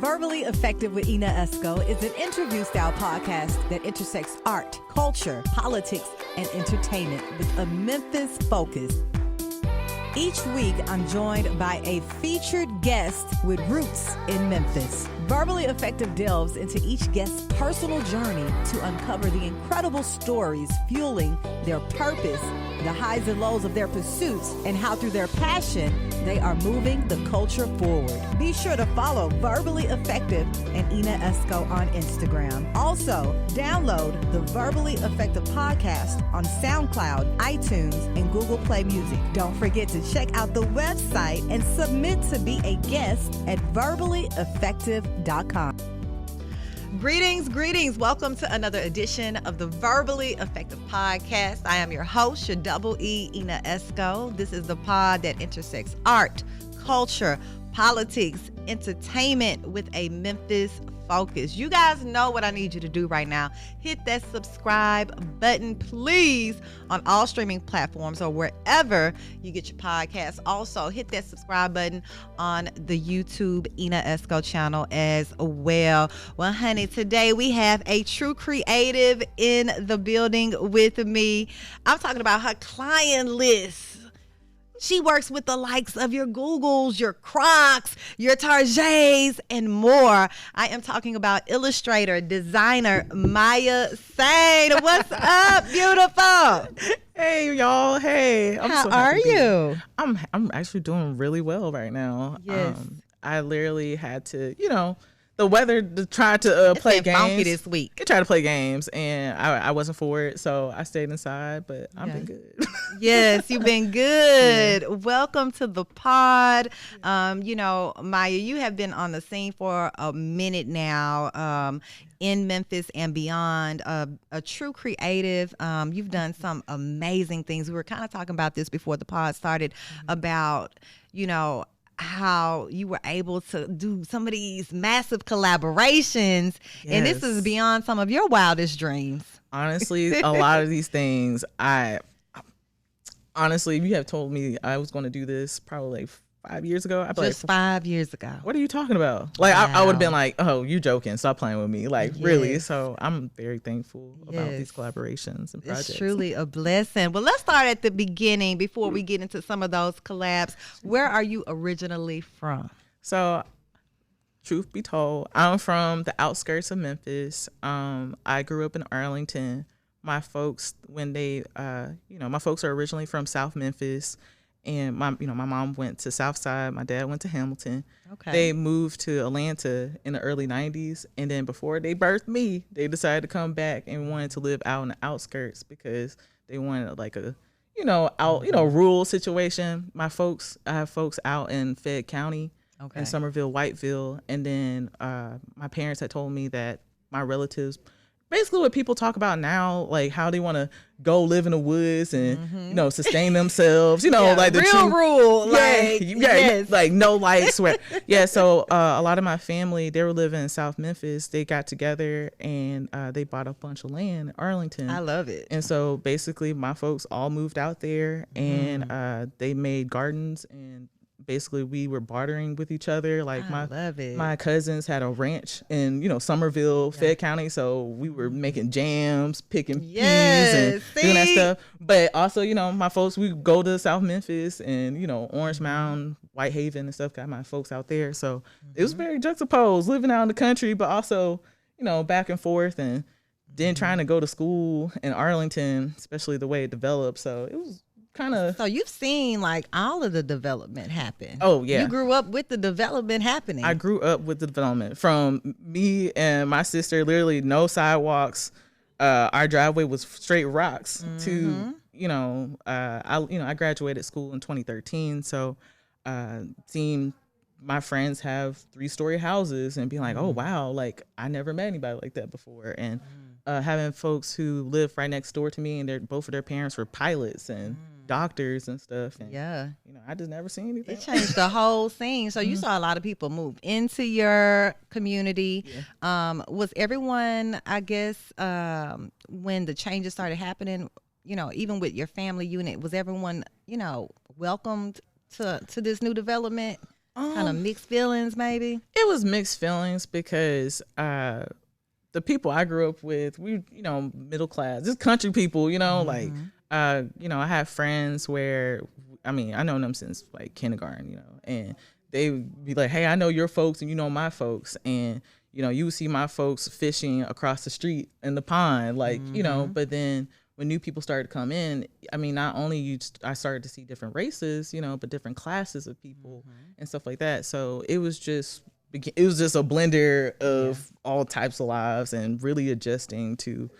Verbally Effective with Ina Esco is an interview-style podcast that intersects art, culture, politics, and entertainment with a Memphis focus. Each week, I'm joined by a featured guest with roots in Memphis. Verbally Effective delves into each guest's personal journey to uncover the incredible stories fueling their purpose, the highs and lows of their pursuits, and how through their passion, they are moving the culture forward. Be sure to follow Verbally Effective and Ina Esco on Instagram. Also, download the Verbally Effective podcast on SoundCloud, iTunes, and Google Play Music. Don't forget to check out the website and submit to be a guest at verballyeffective.com. Greetings. Welcome to another edition of the Verbally Effective Podcast. I am your host, your double E, Ina Esco. This is the pod that intersects art, culture, politics, entertainment with a Memphis focus. You guys know what I need you to do right now. Hit that subscribe button, please, on all streaming platforms or wherever you get your podcasts. Also, hit that subscribe button on the YouTube Ina Esco channel as well. Well, honey, today we have a true creative in the building with me. I'm talking about her client list. She works with the likes of your Googles, your Crocs, your Targets, and more. I am talking about Illustrator designer Mia Saine. What's up, beautiful? Hey, y'all. Hey. How are you? I'm actually doing really well right now. Yes. I literally had to, the weather to try to play games. Funky this week. I tried to play games, and I wasn't for it, so I stayed inside, but I've been good. Yes, you've been good. Yeah. Welcome to the pod. Mia, you have been on the scene for a minute now, in Memphis and beyond, a true creative. You've done some amazing things. We were kind of talking about this before the pod started, about, how you were able to do some of these massive collaborations. Yes. And this is beyond some of your wildest dreams. Honestly, a lot of these things, honestly, if you have told me I was going to do this probably like 5 years ago, I'd be just 5 years ago. What are you talking about? Like, wow. I would have been like, oh, you joking. Stop playing with me. Like, yes. Really? So I'm very thankful about these collaborations and projects. It's truly a blessing. Well, let's start at the beginning before we get into some of those collabs. Where are you originally from? So, truth be told, I'm from the outskirts of Memphis. I grew up in Arlington. My folks, my folks are originally from South Memphis. And my mom went to Southside. My dad went to Hamilton. Okay. They moved to Atlanta in the early 90s. And then before they birthed me, they decided to come back and wanted to live out in the outskirts because they wanted like a, rural situation. I have folks out in Fayette County, in Somerville, Whiteville. And then my parents had told me that my relatives, basically what people talk about now, like how they want to go live in the woods and, sustain themselves, like the real rule. Like no lights. So a lot of my family, they were living in South Memphis. They got together and they bought a bunch of land in Arlington. I love it. And so basically my folks all moved out there and they made gardens, and basically we were bartering with each other. Like my cousins had a ranch in, Somerville, Fayette County. So we were making jams, picking peas and doing that stuff. But also, my folks, we go to South Memphis and, Orange Mound, Whitehaven and stuff. Got my folks out there. So it was very juxtaposed, living out in the country, but also, back and forth, and then trying to go to school in Arlington, especially the way it developed. So it was so you've seen like all of the development happen. Oh yeah. You grew up with the development happening. I grew up with the development. From me and my sister, literally no sidewalks. Our driveway was straight rocks to, I graduated school in 2013. So seeing my friends have 3-story houses and being like, oh wow, like I never met anybody like that before. And having folks who live right next door to me, and both of their parents were pilots and doctors and stuff. And, I just never seen anything. It changed the whole scene. So you saw a lot of people move into your community. Yeah. Was everyone, I guess, when the changes started happening, even with your family unit, was everyone, welcomed to this new development? Kind of mixed feelings, maybe. It was mixed feelings because the people I grew up with, we, middle class, just country people, like, I have friends where, I mean, I know them since like kindergarten, and they would be like, hey, I know your folks and you know my folks. And, you would see my folks fishing across the street in the pond, like, but then when new people started to come in, I mean, not only I started to see different races, but different classes of people and stuff like that. So it was just a blender of all types of lives and really adjusting to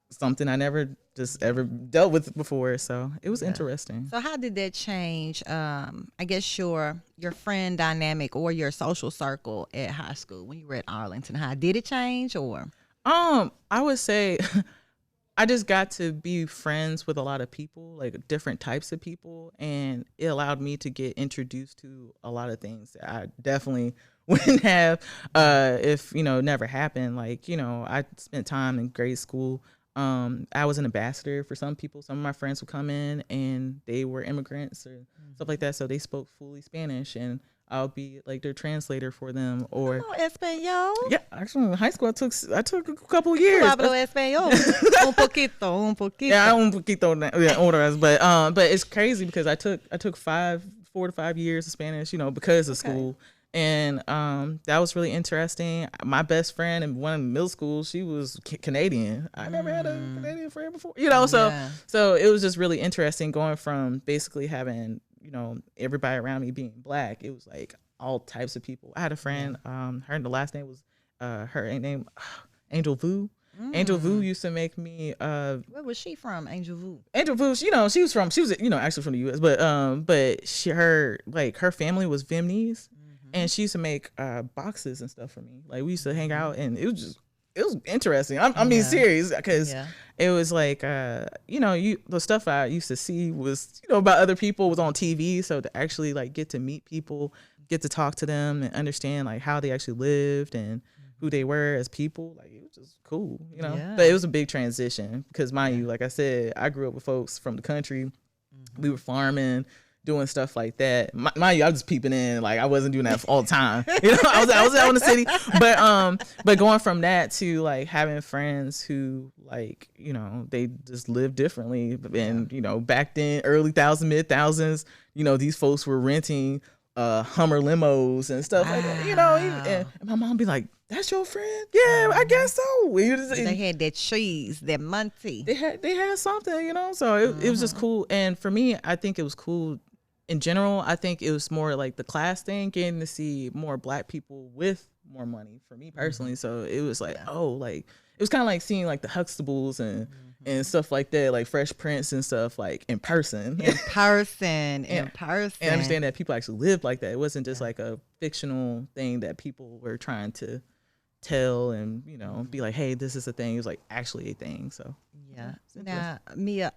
something I never just ever dealt with before. So it was interesting. So how did that change, I guess, your friend dynamic or your social circle at high school when you were at Arlington? How did it change? Or I would say I just got to be friends with a lot of people, like different types of people, and it allowed me to get introduced to a lot of things that I definitely wouldn't have if never happened. Like, I spent time in grade school. I was an ambassador for some people. Some of my friends would come in and they were immigrants or stuff like that, so they spoke fully Spanish, and I'll be like their translator for them. Or español. Yeah, actually in high school I took a couple of years. Hablo español. Un poquito. Yeah, un poquito. Yeah, but it's crazy because I took 4 to 5 years of Spanish, because of school. And that was really interesting. My best friend in one in middle school, she was Canadian. I never had a Canadian friend before, so it was just really interesting going from basically having, everybody around me being black. It was like all types of people. I had a friend, her the last name was her name Angel Vu. Angel Vu used to make me. Where was she from, Angel Vu? Angel Vu, she was actually from the U.S. But her family was Vietnamese. And she used to make boxes and stuff for me. Like, we used to hang out, and it was interesting. I'm being serious, because it was like, the stuff I used to see was, about other people was on TV. So to actually like get to meet people, get to talk to them and understand like how they actually lived and who they were as people, like it was just cool, But it was a big transition because, mind you, like I said, I grew up with folks from the country. We were farming, doing stuff like that. Mind you, I was just peeping in, like I wasn't doing that all the time. I was out in the city, but going from that to like having friends who like, they just live differently. And back then, early thousands, mid thousands, these folks were renting Hummer limos and stuff like that. And my mom be like, "That's your friend?" "Yeah, I guess so." They had that cheese, that Monty. They had something, So it was just cool. And for me, I think it was cool. In general, I think it was more like the class thing, getting to see more black people with more money for me personally. So it was like, it was kind of like seeing like the Huxtables and stuff like that, like Fresh Prince and stuff, like in person. And understand that people actually lived like that. It wasn't just like a fictional thing that people were trying to tell and, be like, hey, this is a thing. It was like actually a thing. So Now, Mia,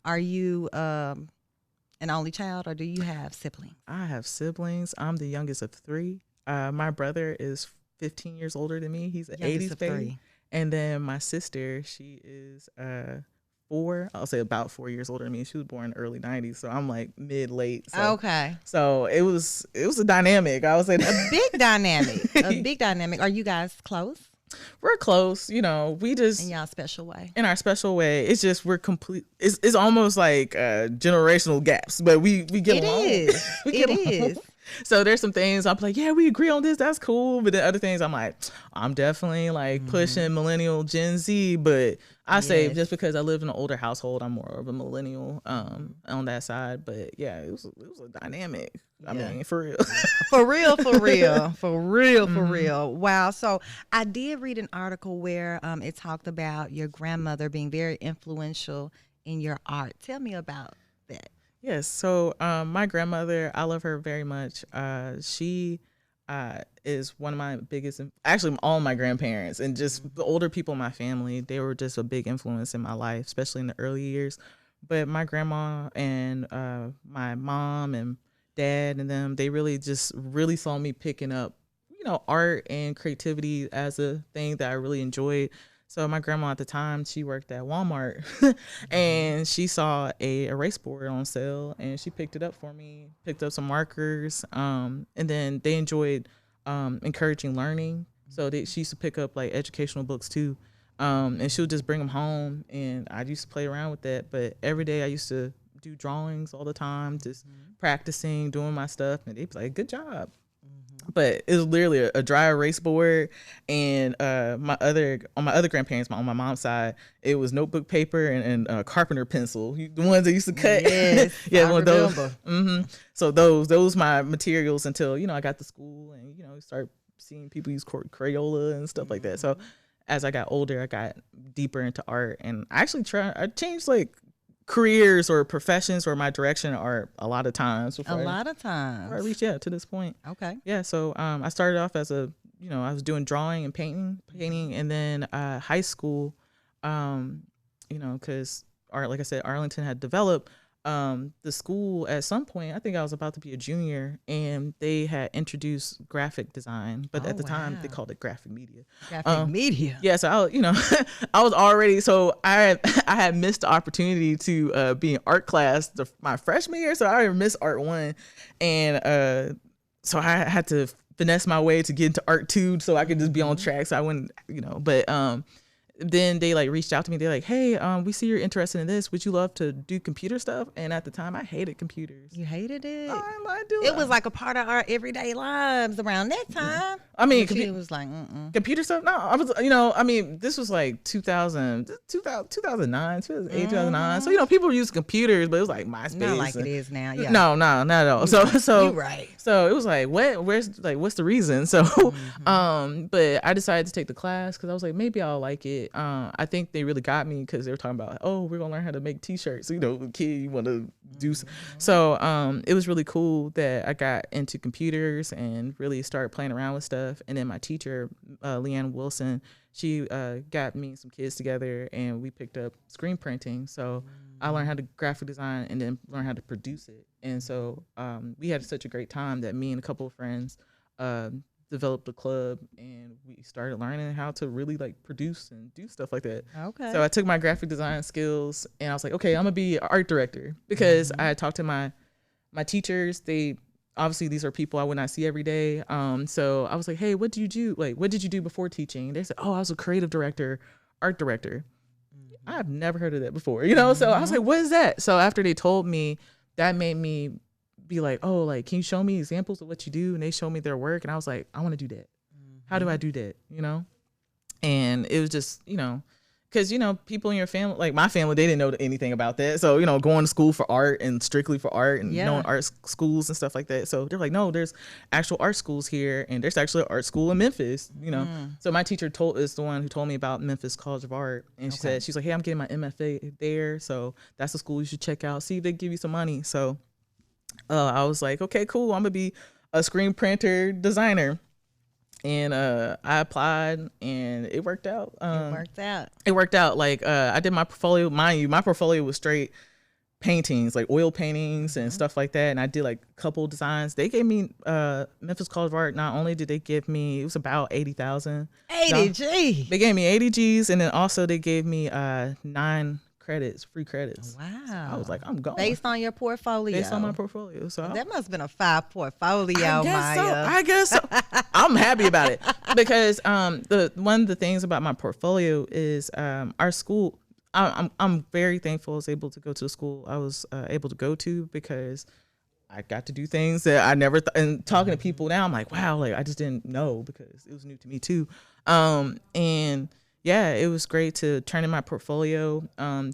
are you an only child, or do you have siblings? I have siblings. I'm the youngest of 3. My brother is 15 years older than me. He's an 80s baby. And then my sister, she is 4. I'll say about 4 years older than me. She was born in the early 90s, so I'm like mid-late. So, okay. So it was a dynamic. I would say a big dynamic. A big dynamic. Are you guys close? We're close, we just in y'all special way. In our special way, it's just we're complete. It's almost like generational gaps, but we get along. It is. So there's some things I'm like, yeah, we agree on this. That's cool. But then other things I'm like, I'm definitely like pushing millennial Gen Z. But I say just because I live in an older household, I'm more of a millennial on that side. But yeah, it was a dynamic. I mean, for real. For real. Wow. So I did read an article where it talked about your grandmother being very influential in your art. Tell me about that. Yes. So my grandmother, I love her very much. She is one of my biggest, actually all my grandparents and just the older people in my family, they were just a big influence in my life, especially in the early years. But my grandma and my mom and dad and them, they really saw me picking up, art and creativity as a thing that I really enjoyed. So my grandma at the time, she worked at Walmart and she saw a erase board on sale and she picked it up for me, picked up some markers. And then they enjoyed encouraging learning. So she used to pick up like educational books too. And she would just bring them home and I used to play around with that. But every day I used to do drawings all the time, just practicing, doing my stuff. And they'd be like, good job. But it was literally a dry erase board, and on my other grandparents, on my mom's side, it was notebook paper and carpenter pencil, the ones that used to cut. Yes, yeah, I one of those. Mm-hmm. So those my materials until I got to school and start seeing people use Crayola and stuff like that. So as I got older, I got deeper into art, and I actually I changed like careers or professions or my direction are a lot of times before I reached to this point. Okay. Yeah. So I started off as I was doing drawing and painting, and then high school, because like I said, Arlington had developed the school at some point. I think I was about to be a junior, and they had introduced graphic design, but at the time they called it graphic media. Graphic media. Yeah, so I was already I had missed the opportunity to be in art class my freshman year, so I already missed art 1, and so I had to finesse my way to get into art 2 so I could just be on track. So I wouldn't, but then they like reached out to me. They're like, hey, we see you're interested in this. Would you love to do computer stuff? And at the time I hated computers. You hated it? I do. It was like a part of our everyday lives around that time. I mean, it was like, computer stuff. No, I was, this was like 2009, 2008, 2009. So, people were using computers, but it was like MySpace. Not like it is now. Yeah. No, not at all. So you're right. So it was like, what's the reason? So, but I decided to take the class because I was like, maybe I'll like it. I think they really got me because they were talking about, oh, we're gonna learn how to make T-shirts. So, kid, you want to do. So, it was really cool that I got into computers and really started playing around with stuff. And then my teacher, Leanne Wilson, she got me and some kids together and we picked up screen printing. So I learned how to graphic design and then learn how to produce it. And so we had such a great time that me and a couple of friends developed a club and we started learning how to really like produce and do stuff like that. Okay. So I took my graphic design skills and I was like, okay, I'm gonna be an art director because I had talked to my teachers. They obviously these are people I would not see every day. So I was like, hey, what did you do? Like, what did you do before teaching? They said, oh, I was a creative director, art director. I've never heard of that before, So I was like, what is that? So after they told me, that made me be like, oh, like, can you show me examples of what you do? And they showed me their work. And I was like, I want to do that. How do I do that? And it was just, because, people in your family, like my family, they didn't know anything about that. So, going to school for art and strictly for art and knowing art schools and stuff like that. So they're like, no, there's actual art schools here. And there's actually an art school in Memphis, So my teacher is the one who told me about Memphis College of Art. And she said, she's like, hey, I'm getting my MFA there. So that's a school you should check out. See if they give you some money. So I was like, okay, cool. I'm going to be a screen printer designer. And I applied and it worked out. It worked out. Like I did my portfolio. Mind you, my portfolio was straight paintings, like oil paintings and stuff like that. And I did like a couple designs. They gave me Memphis College of Art. Not only did they give me, it was about 80,000. 80 G. They gave me 80 G's, and then also they gave me 9 free credits. Wow. So I was like, I'm going. Based on your portfolio. Based on my portfolio. So that must have been a 5 portfolio, Maya. I guess so. I'm happy about it because one of the things about my portfolio is our school. I'm very thankful I was able to go to a school I was able to go to because I got to do things that I never and talking to people now, I'm like, wow, like I just didn't know because it was new to me too. And yeah, it was great to turn in my portfolio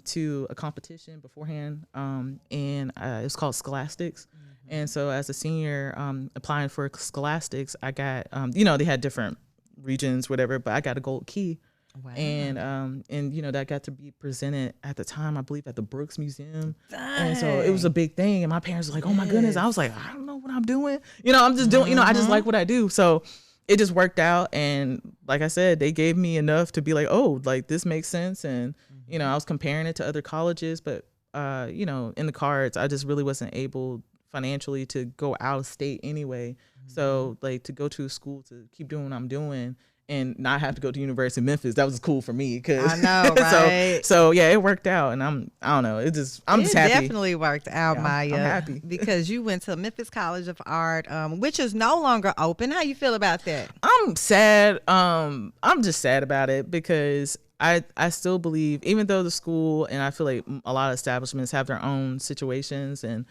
to a competition beforehand, and it was called Scholastics. And so as a senior applying for Scholastics, I got, they had different regions, whatever, but I got a gold key. Wow. And that got to be presented at the time, I believe, at the Brooks Museum. Dang. And so it was a big thing. And my parents were like, oh my goodness. I was like, I don't know what I'm doing. I'm just doing, I just like what I do. So it just worked out. And like I said, they gave me enough to be like, oh, like this makes sense. And, I was comparing it to other colleges, but, in the cards, I just really wasn't able financially to go out of state anyway. So like to go to a school to keep doing what I'm doing and not have to go to University of Memphis. That was cool for me. Cause I know, right? so yeah, it worked out, and I don't know. I'm just happy. It definitely worked out, Yeah, Maya. I'm happy because you went to Memphis College of Art, which is no longer open. How you feel about that? I'm sad. I'm just sad about it because I still believe, even though the school, and I feel like a lot of establishments have their own situations and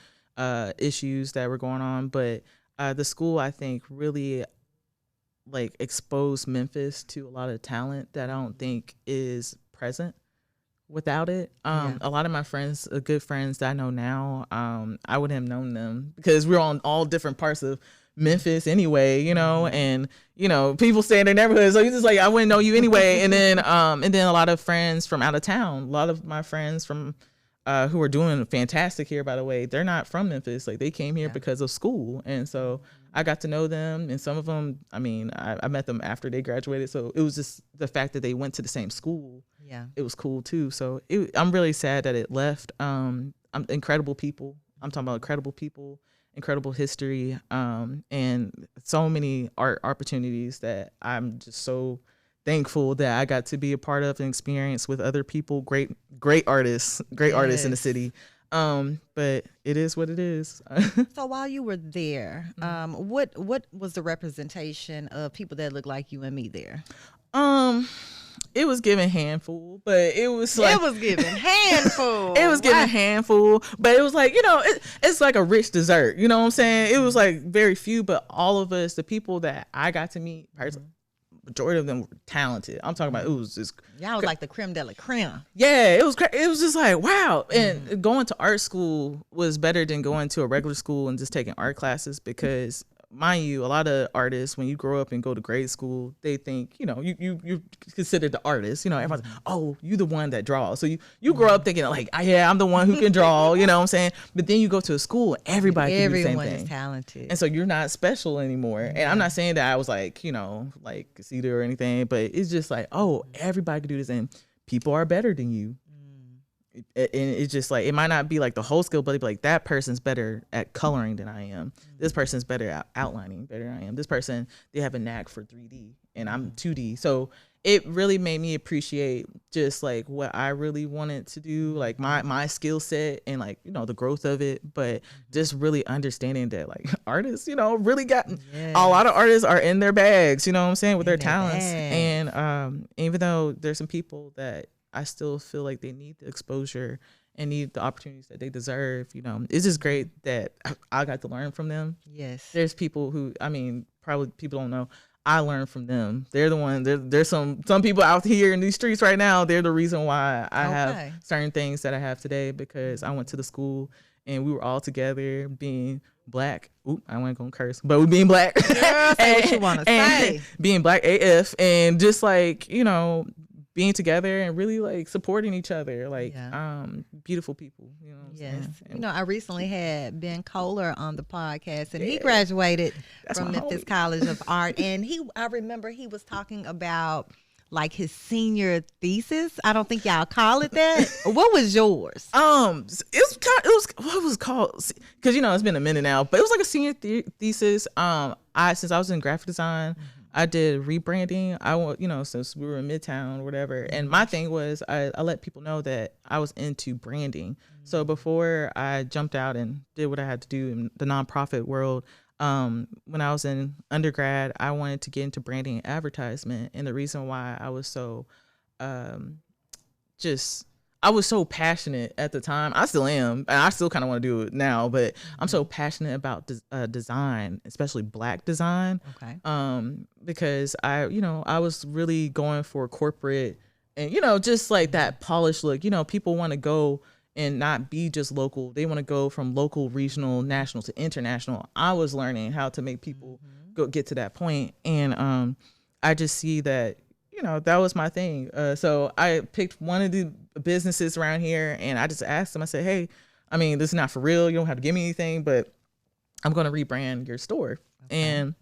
issues that were going on, but the school, I think, really like exposed Memphis to a lot of talent that I don't think is present without it. A lot of my friends, good friends that I know now, I wouldn't have known them because we're on all different parts of Memphis anyway, and people stay in their neighborhood, so you just like, I wouldn't know you anyway. And then a lot of friends from out of town, a lot of my friends from who are doing fantastic here, by the way, they're not from Memphis. Like, they came here because of school, and so I got to know them. And some of them, I mean, I met them after they graduated, so it was just the fact that they went to the same school. Yeah, it was cool too. So I'm really sad that it left. Incredible people. I'm talking about incredible people, incredible history, and so many art opportunities that I'm just so thankful that I got to be a part of and experience with other people, great artists in the city. But it is what it is. So while you were there, what was the representation of people that look like you and me there? It was given handful, but it was like, it was given handful. It was given handful, but it was like, it's like a rich dessert. You know what I'm saying? It was like very few, but all of us, the people that I got to meet, majority of them were talented. I'm talking about, it was just, y'all was like the creme de la creme. Yeah, it was just like, wow. And going to art school was better than going to a regular school and just taking art classes, because mind you, a lot of artists, when you grow up and go to grade school, they think, you're considered the artist. Everyone's like, oh, you the one that draws. So you grow up thinking like, yeah, I'm the one who can draw, you know what I'm saying? But then you go to a school, everybody can do the same thing. Everyone is talented. And so you're not special anymore. And I'm not saying that I was like, like Casita or anything, but it's just like, oh, everybody can do this, and people are better than you. And it's just like, it might not be like the whole skill, but it'd be like, that person's better at coloring than I am. This person's better at outlining better than I am. This person, they have a knack for 3D and I'm 2D. So it really made me appreciate just like what I really wanted to do, like my skill set and like, the growth of it. But just really understanding that like artists, really got a lot of artists are in their bags, you know what I'm saying, with their talents. And even though there's some people that I still feel like they need the exposure and need the opportunities that they deserve. It's just great that I got to learn from them. Yes. There's people who, probably people don't know, I learned from them. They're the one, there's some people out here in these streets right now. They're the reason why I have certain things that I have today, because I went to the school and we were all together being Black. Oop, I wasn't gonna curse, but we being Black. Girl, say what you want to say. Being Black AF, and just like, being together and really like supporting each other, like beautiful people. Yes. I recently had Ben Kohler on the podcast, and he graduated from Memphis College of Art, and I remember he was talking about like his senior thesis. I don't think y'all call it that. What was yours? It was what was it called? Because it's been a minute now, but it was like a senior thesis. Since I was in graphic design, I did rebranding. Since we were in Midtown or whatever. And my thing was I let people know that I was into branding. So before I jumped out and did what I had to do in the nonprofit world, when I was in undergrad, I wanted to get into branding and advertisement. And the reason why I was so I was so passionate at the time. I still am, and I still kind of want to do it now, but I'm so passionate about design, especially Black design. Okay. Because I was really going for corporate and, just like that polished look. People want to go and not be just local. They want to go from local, regional, national to international. I was learning how to make people get to that point. And I just see that, that was my thing. So I picked one of the businesses around here, and I just asked them, I said, hey, this is not for real. You don't have to give me anything, but I'm going to rebrand your store. Okay. And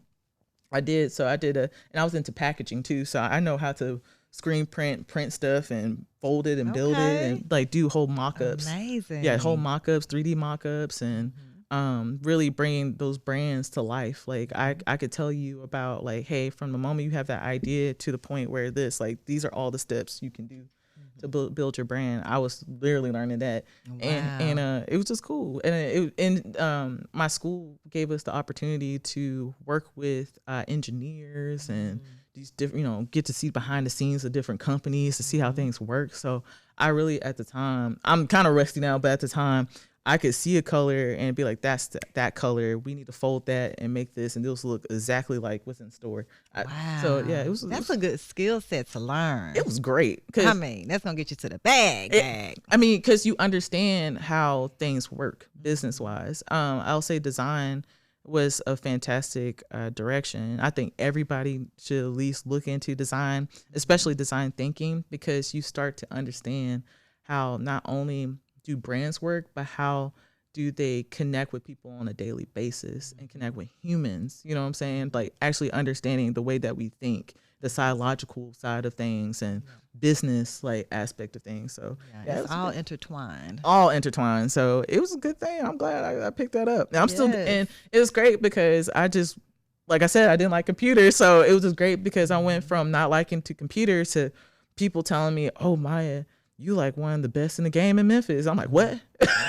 I did. So I did and I was into packaging too. So I know how to screen print stuff and fold it and build it and like do whole mock-ups. Amazing. Yeah, whole mock-ups, 3D mock-ups. And really bringing those brands to life. Like I could tell you about like, hey, from the moment you have that idea to the point where these are all the steps you can do to build your brand. I was literally learning that. Wow. And it was just cool. And my school gave us the opportunity to work with engineers and these different, get to see behind the scenes of different companies to see how things work. So I really, at the time, I'm kind of rusty now, but at the time, I could see a color and be like, that's that color. We need to fold that and make this, and this will look exactly like what's in store. Wow. So yeah, That's a good skill set to learn. It was great. I mean, that's gonna get you to the bag. I mean, because you understand how things work business wise. I'll say design was a fantastic direction. I think everybody should at least look into design, especially design thinking, because you start to understand how not only do brands work, but how do they connect with people on a daily basis and connect with humans? You know what I'm saying? Like actually understanding the way that we think, the psychological side of things and business like aspect of things. So yeah, it's all intertwined. All intertwined. So it was a good thing. I'm glad I picked that up. And I'm still, and it was great because I just, like I said, I didn't like computers. So it was just great because I went from not liking to computers to people telling me, oh, Maya, you like one of the best in the game in Memphis. I'm like, what?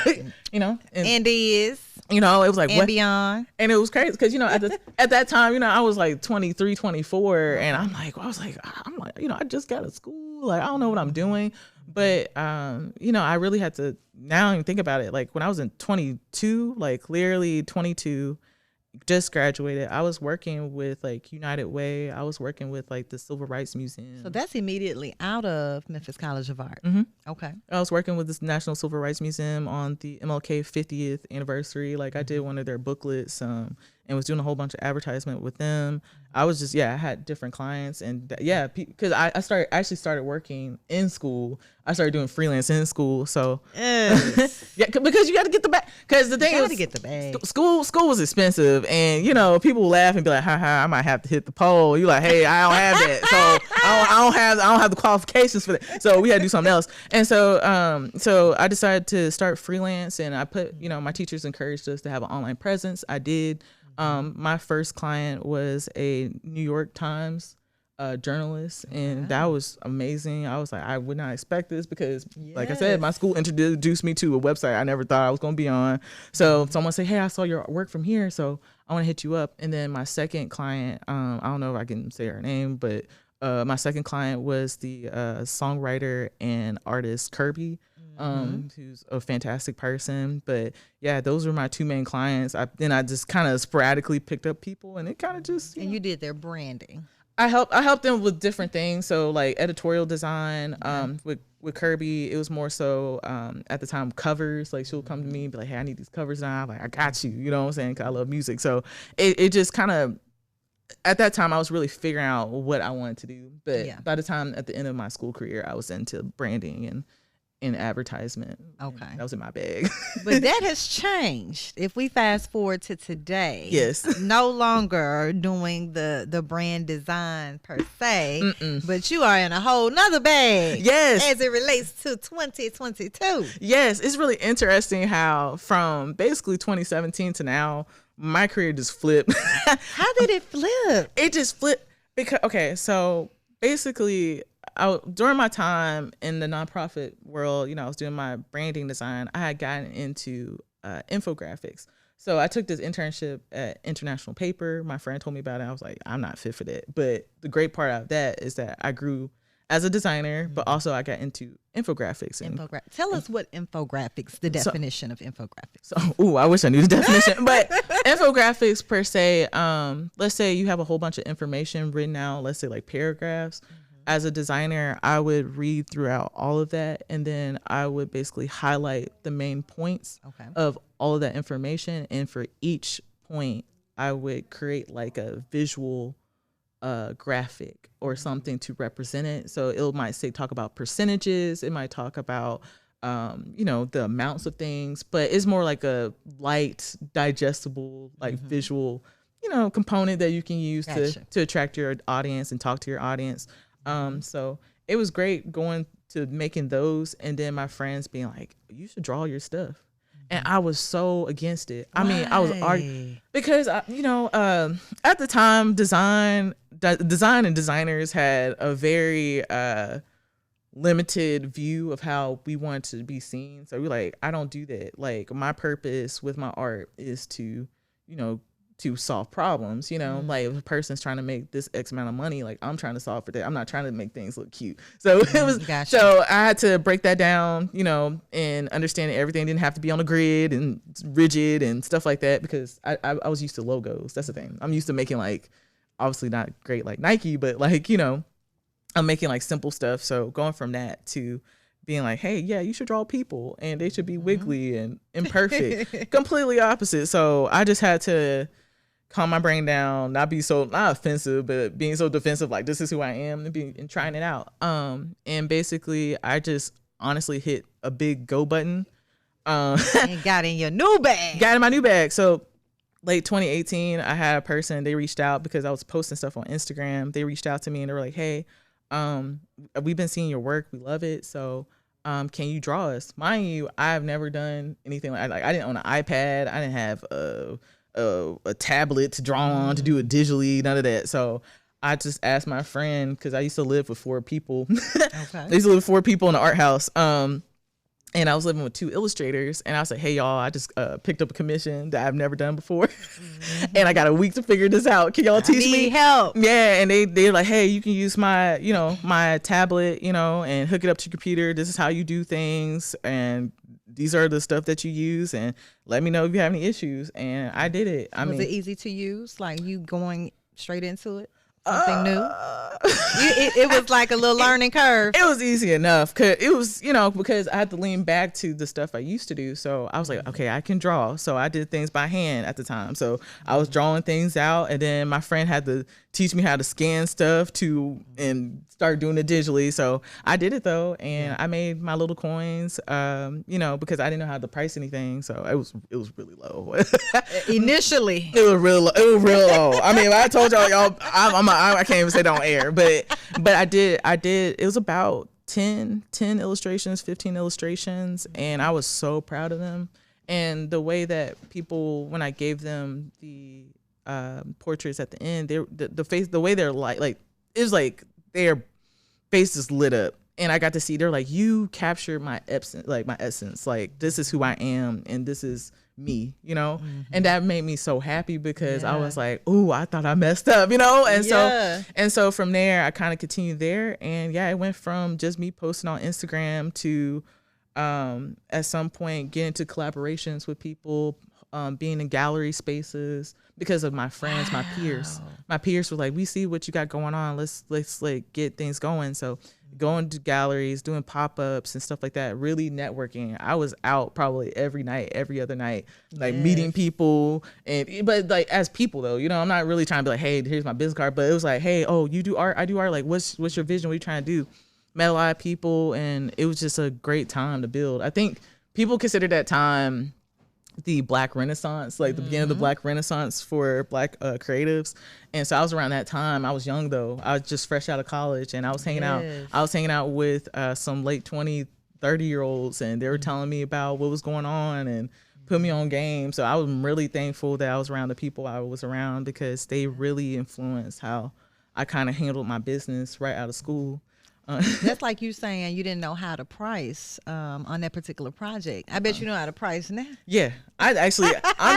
And is, it was like, and what? Beyond. And it was crazy because, at that time, I was like 23, 24. And I'm like, I just got to school. Like, I don't know what I'm doing. But, I really had to now even think about it. Like when I was in 22, like clearly 22, just graduated, I was working with like United Way. I was working with like the Civil Rights Museum. So that's immediately out of Memphis College of Art. Mm-hmm. Okay. I was working with this National Civil Rights Museum on the MLK 50th anniversary. Like I did one of their booklets and was doing a whole bunch of advertisement with them. I was just, I had different clients and because I started working in school. I started doing freelance in school. So because you got to get the bag. Because the thing is, get the bag. School was expensive, and people will laugh and be like, "Ha ha, I might have to hit the pole." You like, "Hey, I don't have that, so I don't have the qualifications for that." So we had to do something else. And so I decided to start freelance, and I put my teachers encouraged us to have an online presence. I did. My first client was a New York Times journalist, and that was amazing. I was like, I would not expect this because, like I said, my school introduced me to a website I never thought I was going to be on. So someone said, "Hey, I saw your work from here, so I want to hit you up." And then my second client, I don't know if I can say her name, but my second client was the songwriter and artist Kirby. Who's a fantastic person. But yeah, those were my two main clients. I just kind of sporadically picked up people, and it kind of just you did their branding. I helped them with different things. So like editorial design, with Kirby, it was more so at the time covers. Like she'll come to me and be like, "Hey, I need these covers now." I'm like, "I got you." You know what I'm saying? 'Cause I love music. So it just kind of, at that time I was really figuring out what I wanted to do. But by the time at the end of my school career, I was into branding and in advertisement. Okay. That was in my bag. But that has changed. If we fast forward to today, yes, no longer doing the brand design per se, but you are in a whole nother bag. Yes. As it relates to 2022. Yes. It's really interesting how from basically 2017 to now, my career just flipped. How did it flip? It just flipped because, okay, so basically during my time in the nonprofit world, I was doing my branding design. I had gotten into infographics. So I took this internship at International Paper. My friend told me about it. I was like, I'm not fit for that. But the great part of that is that I grew as a designer, but also I got into infographics. Tell us what infographics, the definition of infographics. So, I wish I knew the definition. But infographics per se, let's say you have a whole bunch of information written out, let's say like paragraphs. As a designer, I would read throughout all of that, and then I would basically highlight the main points of all of that information. And for each point, I would create like a visual graphic or something to represent it. So it might talk about percentages. It might talk about, the amounts of things, but it's more like a light, digestible, like visual, component that you can use to attract your audience and talk to your audience. So it was great going to making those, and then my friends being like, "You should draw your stuff." And I was so against it. I mean, I was Why? because at the time, design and designers had a very limited view of how we want to be seen. So we're like, I don't do that. Like, my purpose with my art is to, to solve problems. Like, if a person's trying to make this X amount of money, like, I'm trying to solve for that. I'm not trying to make things look cute. So it was Gotcha. so I had to break that down, and understand that everything didn't have to be on a grid and rigid and stuff like that, because I was used to logos. That's the thing. I'm used to making, like, obviously not great like Nike, but like, I'm making like simple stuff. So going from that to being like, hey, yeah, you should draw people and they should be wiggly and imperfect, completely opposite. So I just had to calm my brain down, not offensive, but being so defensive, like, this is who I am, and trying it out. And basically I just honestly hit a big go button. And got in your new bag. Got in my new bag. So late 2018, I had a person, they reached out because I was posting stuff on Instagram. They reached out to me and they were like, hey, we've been seeing your work. We love it. So, can you draw us? Mind you, I've never done anything like I didn't own an iPad. I didn't have a tablet to draw on, to do it digitally, none of that. So I just asked my friend, cause I used to live with 4 people. Okay. I used to live with 4 people in the art house. And I was living with 2 illustrators, and I was like, hey, y'all, I just picked up a commission that I've never done before. And I got a week to figure this out. Can y'all teach me? Help. Yeah. And they're like, hey, you can use my, my tablet, and hook it up to your computer. This is how you do things. And these are the stuff that you use. And let me know if you have any issues. And I did it. Was it easy to use? Like, you going straight into it? Something new? It was like a little learning curve. It was easy enough. Cause it was, because I had to lean back to the stuff I used to do. So I was like, okay, I can draw. So I did things by hand at the time. So I was drawing things out, and then my friend had to teach me how to scan stuff and start doing it digitally. So I did it though, and I made my little coins, because I didn't know how to price anything. So it was really low. Initially. It was real low. I mean, I told y'all, I can't even say it on air, but I did. It was about 10 illustrations, 15 illustrations, and I was so proud of them. And the way that people, when I gave them the portraits at the end, the way they're like it was like their faces lit up, and I got to see, they're like, you captured my essence, like this is who I am, and this is me, and that made me so happy, because I was like, ooh, I thought I messed up, and so from there I kind of continued there, and it went from just me posting on Instagram to at some point getting into collaborations with people, being in gallery spaces because of my friends. My peers were like, we see what you got going on, let's like get things going. So going to galleries, doing pop-ups and stuff like that, really networking. I was out probably every other night, like meeting people, but like as people though, I'm not really trying to be like, hey, here's my business card, but it was like, hey, oh, you do art, I do art, like what's your vision, what are you trying to do? Met a lot of people, and it was just a great time to build. I think people consider that time the Black Renaissance, like the beginning of the Black Renaissance for Black creatives. And so I was around that time. I was young though. I was just fresh out of college, and I was hanging out. I was hanging out with some late 20, 30-year-olds, and they were telling me about what was going on and put me on game. So I was really thankful that I was around the people I was around, because they really influenced how I kind of handled my business right out of school. That's like you saying you didn't know how to price on that particular project. I bet you know how to price now. Yeah, I'm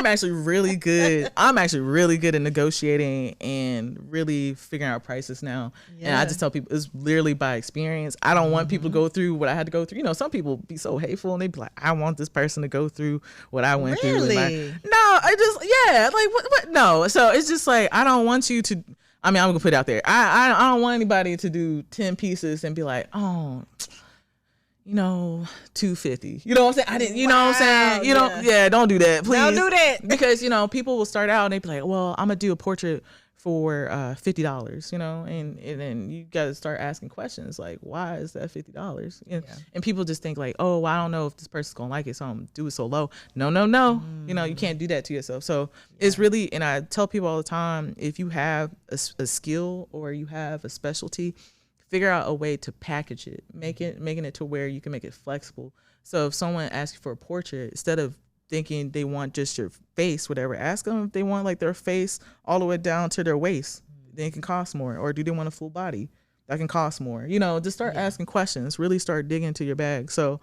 actually really good. I'm actually really good at negotiating and really figuring out prices now. Yeah. And I just tell people it's literally by experience. I don't want people to go through what I had to go through. Some people be so hateful, and they be like, I want this person to go through what I went through. No, what? No. So it's just like, I don't want you to. I mean, I'm gonna put it out there. I don't want anybody to do 10 pieces and be like, oh, $250. You know what I'm saying? I didn't. You know what I'm saying? Yeah, don't do that, please. Don't do that, because people will start out and they be like, well, I'm gonna do a portrait for $50. And then you got to start asking questions like, why is that $50? And people just think like, oh, well, I don't know if this person's gonna like it, so I'm gonna do it so low. No. You can't do that to yourself. So it's really, and I tell people all the time, if you have a skill or you have a specialty, figure out a way to package it, making it to where you can make it flexible. So if someone asks you for a portrait, instead of thinking they want just your face, whatever. Ask them if they want like their face all the way down to their waist. Then it can cost more. Or do they want a full body? That can cost more. Just start asking questions. Really start digging into your bag. So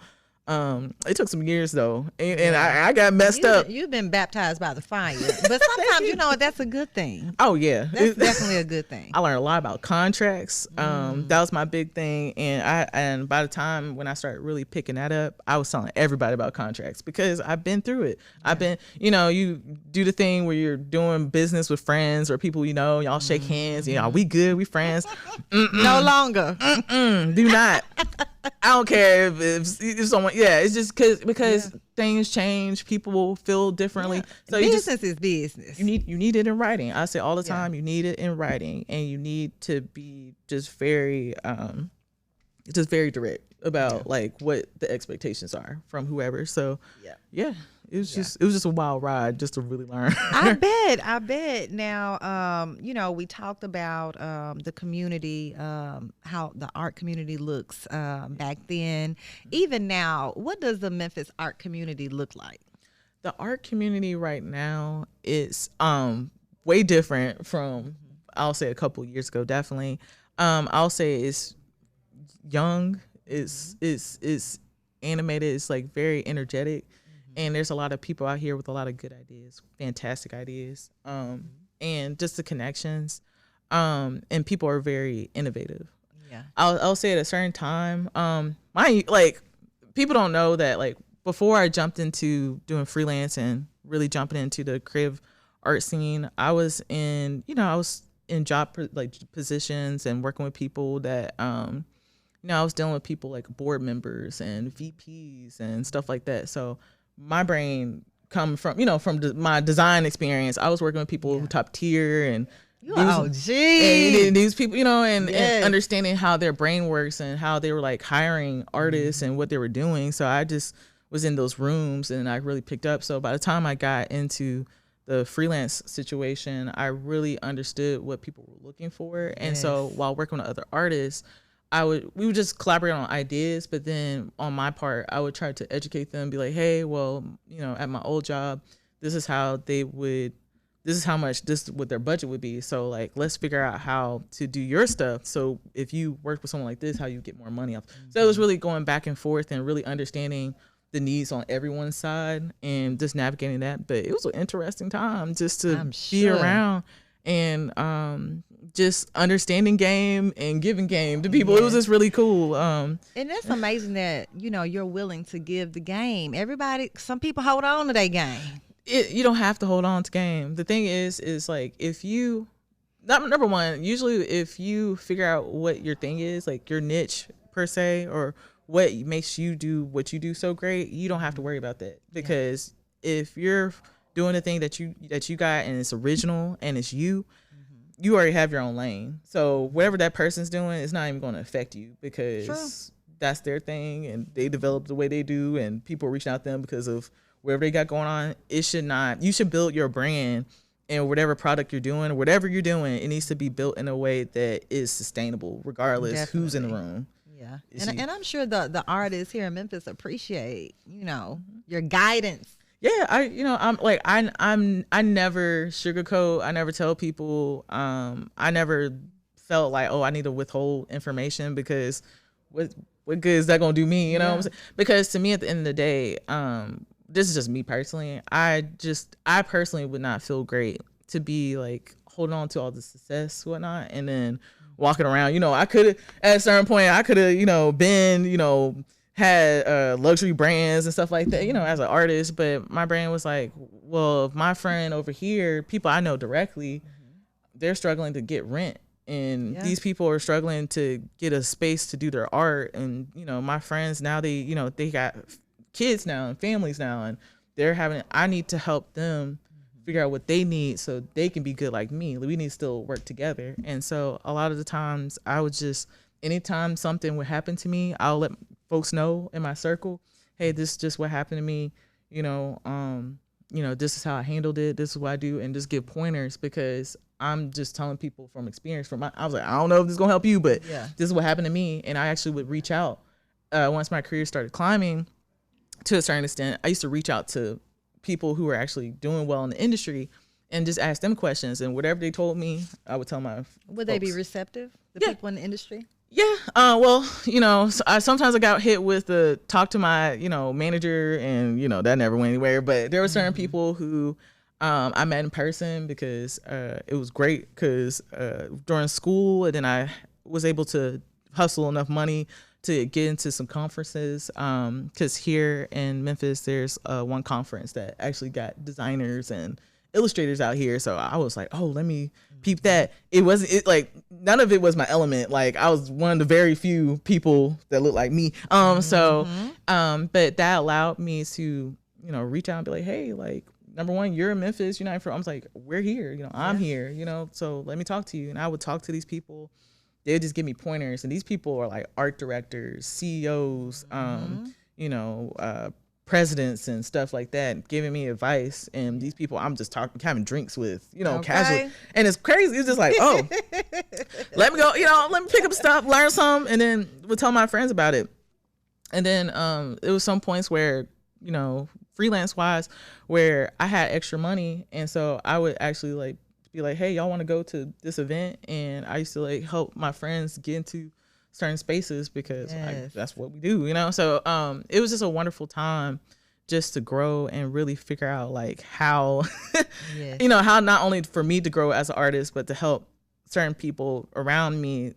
it took some years though, and I got messed up. You've been baptized by the fire, but sometimes that's a good thing. Oh yeah, that's definitely a good thing. I learned a lot about contracts. That was my big thing, and by the time when I started really picking that up, I was telling everybody about contracts because I've been through it. Yeah. I've been, you do the thing where you're doing business with friends or people y'all shake hands. We good, we friends. No longer. Do not. I don't care if someone, it's just because things change, people feel differently. So business is business. You need it in writing. I say all the time, you need it in writing, and you need to be just very direct about like what the expectations are from whoever. So it was just a wild ride just to really learn. I bet. Now, we talked about the community, how the art community looks back then. Even now, what does the Memphis art community look like? The art community right now is way different from, I'll say, a couple years ago. Definitely, I'll say it's young. It's animated. It's like very energetic. And there's a lot of people out here with a lot of good ideas, fantastic ideas, and just the connections. And people are very innovative. Yeah, I'll say at a certain time, people don't know that like before I jumped into doing freelance and really jumping into the creative art scene, I was in job positions and working with people that I was dealing with people like board members and VPs and stuff like that. So my brain come from my design experience. I was working with people who top tier and these people, and understanding how their brain works and how they were like hiring artists and what they were doing. So I just was in those rooms and I really picked up. So by the time I got into the freelance situation, I really understood what people were looking for. And so while working with other artists, we would just collaborate on ideas, but then on my part, I would try to educate them, be like, hey, well, at my old job, this is what their budget would be. So like, let's figure out how to do your stuff. So if you work with someone like this, how you get more money off. So it was really going back and forth and really understanding the needs on everyone's side and just navigating that. But it was an interesting time just to be around and just understanding game and giving game to people. It was just really cool. And that's amazing that, you're willing to give the game. Some people hold on to their game. You don't have to hold on to game. The thing is like if you, number one, usually if you figure out what your thing is, like your niche per se, or what makes you do what you do so great, you don't have to worry about that. Because if you're doing the thing that you got and it's original and it's you already have your own lane. So whatever that person's doing, it's not even going to affect you because that's their thing and they develop the way they do and people reaching out to them because of whatever they got going on. You should build your brand and whatever product you're doing, whatever you're doing, it needs to be built in a way that is sustainable regardless who's in the room. Yeah. And I'm sure the artists here in Memphis appreciate, your guidance. Yeah, I never sugarcoat. I never tell people. I never felt like, I need to withhold information because what good is that gonna do me? You know what I'm saying? Because to me, at the end of the day, this is just me personally. I personally would not feel great to be like holding on to all the success, whatnot, and then walking around. I could have at a certain point. I could have been had luxury brands and stuff like that, as an artist. But my brain was like, well, if my friend over here, people I know directly, they're struggling to get rent. And these people are struggling to get a space to do their art. And, my friends now, they got kids now and families now. And I need to help them figure out what they need so they can be good like me. We need to still work together. And so a lot of the times I would just, anytime something would happen to me, I'll let folks know in my circle, hey, this is just what happened to me. This is how I handled it. This is what I do, and just give pointers because I'm just telling people from experience. I was like, I don't know if this is gonna help you, but this is what happened to me. And I actually would reach out once my career started climbing to a certain extent. I used to reach out to people who were actually doing well in the industry and just ask them questions. And whatever they told me, I would tell my Would they be receptive, the people in the industry? Yeah. Well, sometimes I got hit with the talk to my, manager, and, that never went anywhere. But there were certain people who I met in person because it was great because during school, and then I was able to hustle enough money to get into some conferences. Because here in Memphis, there's one conference that actually got designers and illustrators out here. So I was like, oh, let me peep that. None of it was my element. Like, I was one of the very few people that looked like me. But that allowed me to, reach out and be like, hey, like, number one, you're in Memphis, you're not from. I was like, we're here, I'm here, so let me talk to you. And I would talk to these people. They would just give me pointers. And these people are like art directors, CEOs, presidents and stuff like that, giving me advice. And these people I'm just having drinks with, casually. And it's crazy. It's just like, oh, let me go, let me pick up stuff, learn some, and then we'll tell my friends about it. And then it was some points where, freelance wise, where I had extra money. And so I would actually be like, hey, y'all want to go to this event? And I used to help my friends get into certain spaces because that's what we do, So it was just a wonderful time just to grow and really figure out how, how not only for me to grow as an artist, but to help certain people around me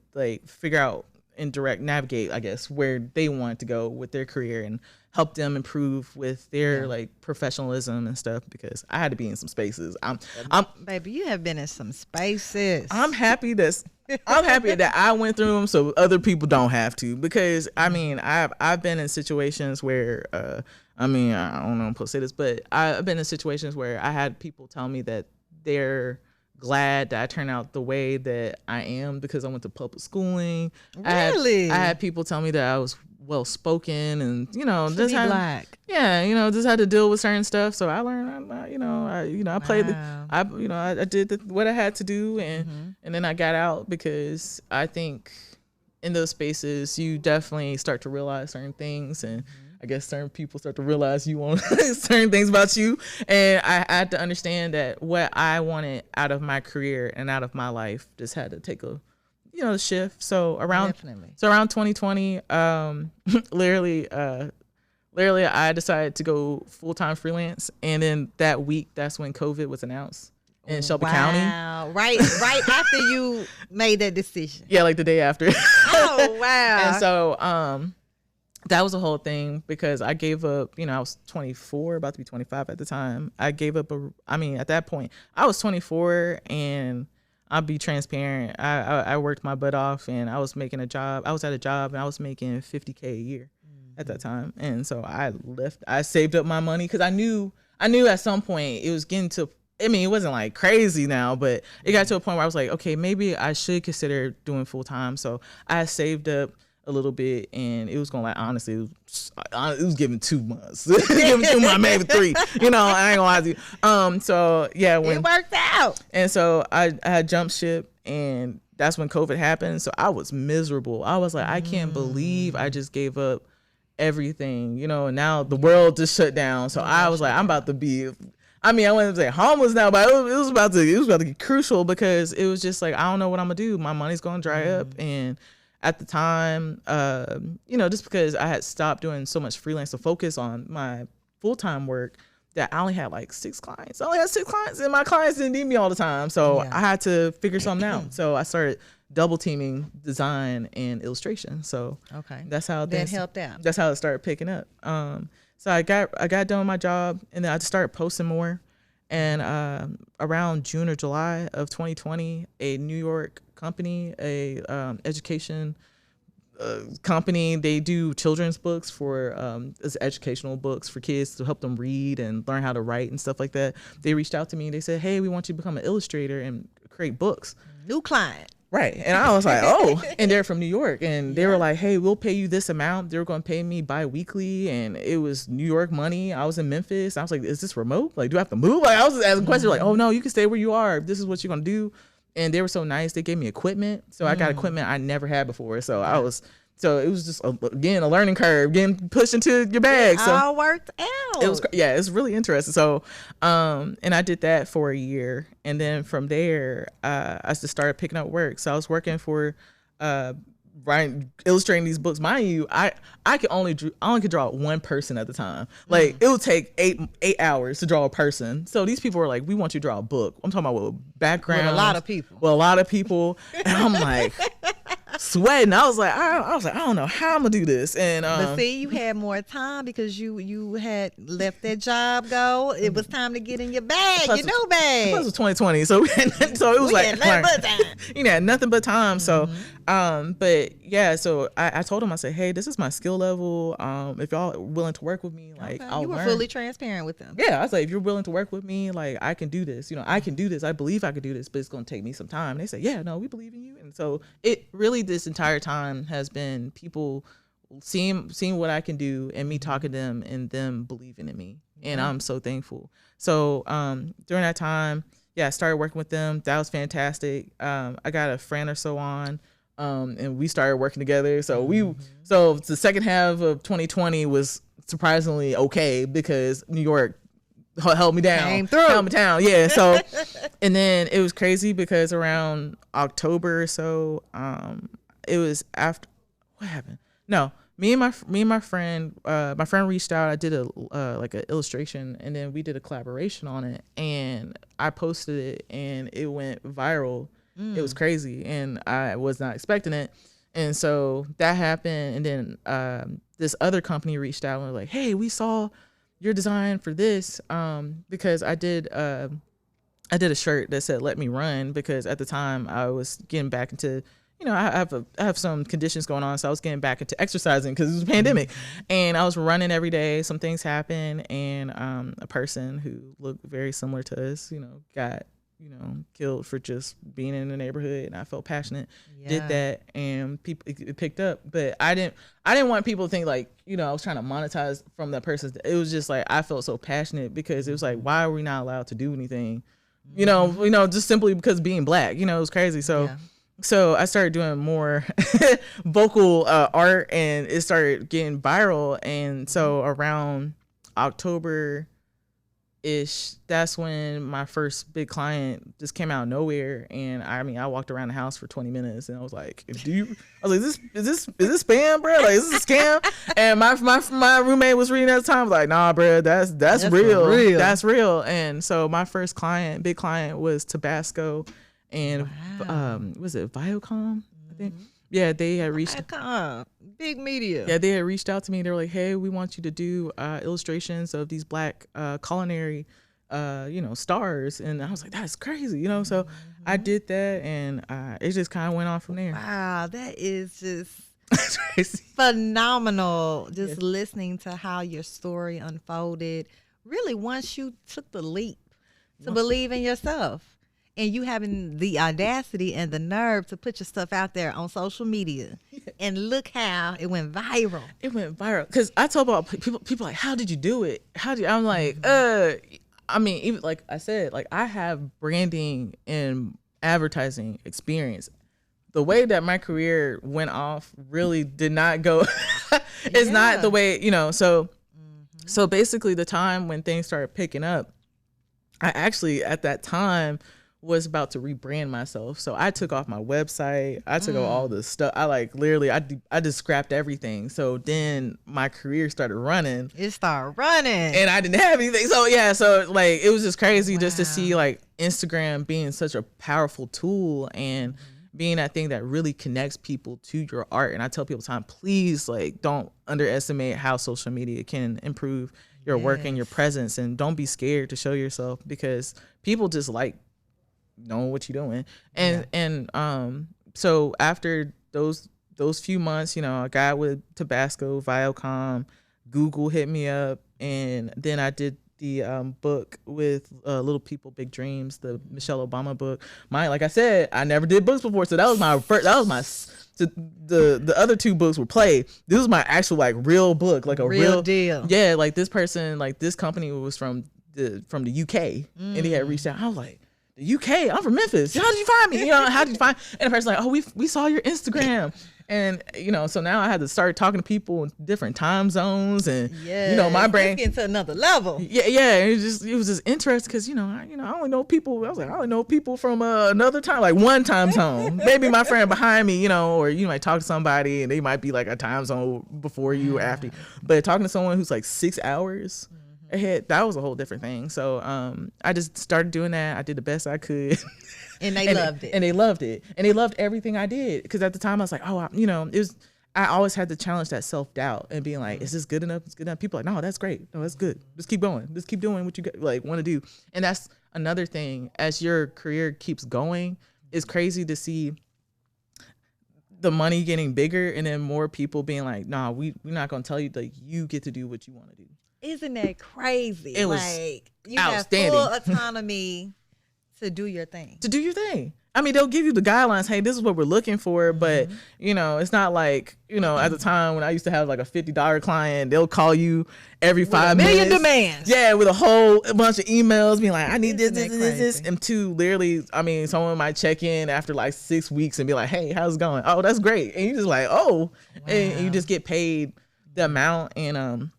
figure out and navigate, I guess, where they want to go with their career and help them improve with their professionalism and stuff, because I had to be in some spaces. Baby, you have been in some spaces. I'm happy that I went through them so other people don't have to, because I've been in situations where I don't know if I'm supposed to say this, but I've been in situations where I had people tell me that they're glad that I turned out the way that I am because I went to public schooling. Really? I had people tell me that I was well spoken and just black. Yeah, just had to deal with certain stuff. So I learned, I played, I did what I had to do, and then I got out, because I think in those spaces you definitely start to realize certain things, and I guess certain people start to realize you want certain things about you. And I had to understand that what I wanted out of my career and out of my life just had to take a shift. So around 2020, literally I decided to go full-time freelance. And then that week, that's when COVID was announced in Shelby County. Wow. Right after you made that decision. Yeah, the day after. Oh, wow. And so that was a whole thing, because I gave up, I was 24, about to be 25 at the time. I gave up at that point, I was 24, and I'll be transparent. I worked my butt off, and I was making a job. I was at a job, and I was making $50K a year at that time. And so I saved up my money, because I knew at some point it was getting to, it wasn't crazy now, but it got to a point where I was like, okay, maybe I should consider doing full time. So I saved up a little bit, and it was going honestly, it was giving 2 months, giving 2 months, maybe 3, I ain't gonna lie to you. So yeah, when it worked out. And so I had jumped ship, and that's when COVID happened. So I was miserable. I was like, I can't believe I just gave up everything, and now the world just shut down. So I was like, I'm about to be, I wouldn't say homeless now, but it was about to get crucial, because it was just I don't know what I'm gonna do. My money's gonna dry up. And at the time, just because I had stopped doing so much freelance to focus on my full-time work, that I only had 6 clients. I only had 6 clients, and my clients didn't need me all the time. So I had to figure something out. So I started double teaming design and illustration. So that's how that helped out. That's how it started picking up. So I got done with my job, and then I just started posting more. And around June or July of 2020, a New York company, education company, they do children's books for as educational books for kids to help them read and learn how to write and stuff like that. They reached out to me, and they said, hey, we want you to become an illustrator and create books. New client. Right. And I was like, oh, and they're from New York, and they were like, hey, we'll pay you this amount. They were going to pay me bi-weekly, and it was New York money. I was in Memphis. I was like, is this remote? Do I have to move? I was just asking questions oh no, you can stay where you are. This is what you're going to do. And they were so nice. They gave me equipment. So I got equipment I never had before. So I was So it was just again a learning curve, getting pushed into your bag. It so all worked out. it was it's really interesting. So and I did that for a year, and then from there I just started picking up work. So I was working for writing, illustrating these books. Mind you, I only could draw one person at the time. Like it would take 8 hours to draw a person. So these people were like, we want you to draw a book. I'm talking about background. With a lot of people. Well, a lot of people. And I'm like sweating. I was like, I don't know how I'm gonna do this. And but see, you had more time because you had let that job go. It was time to get in your bag, your new bag. It was 2020, so it was had nothing but time. You know, nothing but time. So, but yeah, so I told him, I said, hey, this is my skill level. If y'all are willing to work with me, like I'll you were learn. fully transparent with them. Yeah, I was like, if you're willing to work with me, like I can do this. You know, I can do this. I believe I could do this, but it's gonna take me some time. And they said, yeah, no, we believe in you. And so it really this entire time has been people seeing what I can do and me talking to them and them believing in me. And I'm so thankful. So during that time, yeah, I started working with them. That was fantastic. I got a friend or so on. And we started working together. So so the second half of 2020 was surprisingly okay because New York held me down, held me down. Yeah. So, and then it was crazy because around October or so, it was after what happened? No, me and my friend reached out. I did a like an illustration, and then we did a collaboration on it, and I posted it, and it went viral. It was crazy, and I was not expecting it. And so that happened, and then this other company reached out and was like, hey, we saw your design for this because I did a shirt that said let me run, because at the time I was getting back into, you know, I have some conditions going on, so I was getting back into exercising because it was a pandemic, and I was running every day. Some things happened, and a person who looked very similar to us, you know, got killed for just being in the neighborhood, and I felt passionate, did that, and people it picked up. But I didn't want people to think like, you know, I was trying to monetize from that person. It was just like I felt so passionate because it was like, why are we not allowed to do anything? You know, just simply because being black, you know, it was crazy. So I started doing more vocal art, and it started getting viral. And so around October ish, that's when my first big client just came out of nowhere. And I walked around the house for 20 minutes, and I was like, is this spam, bro? Like, is this a scam? And my roommate was reading at the time, like, nah, bro, that's real. That's real. And so my first big client was Tabasco, and was it Viacom, I think? Yeah, they had reached big media. Yeah, they had reached out to me. They were like, hey, we want you to do illustrations of these black culinary stars. And I was like, that's crazy, so I did that, and it just kind of went on from there. Wow, that is just phenomenal. Just listening to how your story unfolded. Really, once you took the leap to believe in yourself, and you having the audacity and the nerve to put your stuff out there on social media, and look how it went viral. It went viral because I told about people like, how did you do it? I'm like, even like I said, like I have branding and advertising experience. The way that my career went off really did not go. It's not the way, So basically, the time when things started picking up, I actually at that time was about to rebrand myself. So I took off my website. I took off all the stuff. I I just scrapped everything. So then my career started running. It started running. And I didn't have anything. So yeah, so like it was just crazy just to see like Instagram being such a powerful tool and being that thing that really connects people to your art. And I tell people all the time, please like don't underestimate how social media can improve your work and your presence, and don't be scared to show yourself because people just like knowing what you're doing. And so after those few months, I got with Tabasco, Viacom, Google hit me up, and then I did the book with Little People Big Dreams, the Michelle Obama book. Like I said, I never did books before, so that was my first. That was my the other two books were play. This was my actual like real book, like a real deal. Yeah, like this person, like this company was from the UK, and they had reached out. I was like, the UK. I'm from Memphis. How did you find me? How did you find? And the person's like, oh, we saw your Instagram. And, so now I had to start talking to people in different time zones. And, my brain. Getting to another level. Yeah. It was just interesting because, I only know people. I was like, I only know people from another time, like one time zone. Maybe my friend behind me, or you might talk to somebody and they might be like a time zone before you or after you. But talking to someone who's like 6 hours ahead, that was a whole different thing. So I just started doing that. I did the best I could. And they loved it. And they loved it. And they loved everything I did. Because at the time I was like, I always had to challenge that self-doubt and being like, is this good enough? It's good enough. People are like, no, that's great. No, that's good. Just keep going. Just keep doing what you want to do. And that's another thing. As your career keeps going, it's crazy to see the money getting bigger and then more people being like, nah, we're not going to tell you, like, you get to do what you want to do. Isn't that crazy? It was you outstanding. Have full autonomy to do your thing. I mean, they'll give you the guidelines. Hey, this is what we're looking for. But, it's not like, at the time when I used to have like a $50 client, they'll call you every 5 minutes. Million demands. Yeah, with a bunch of emails being like, I need this. And two, literally, someone might check in after like 6 weeks and be like, hey, how's it going? Oh, that's great. And you just like, oh, wow. And you just get paid the amount. And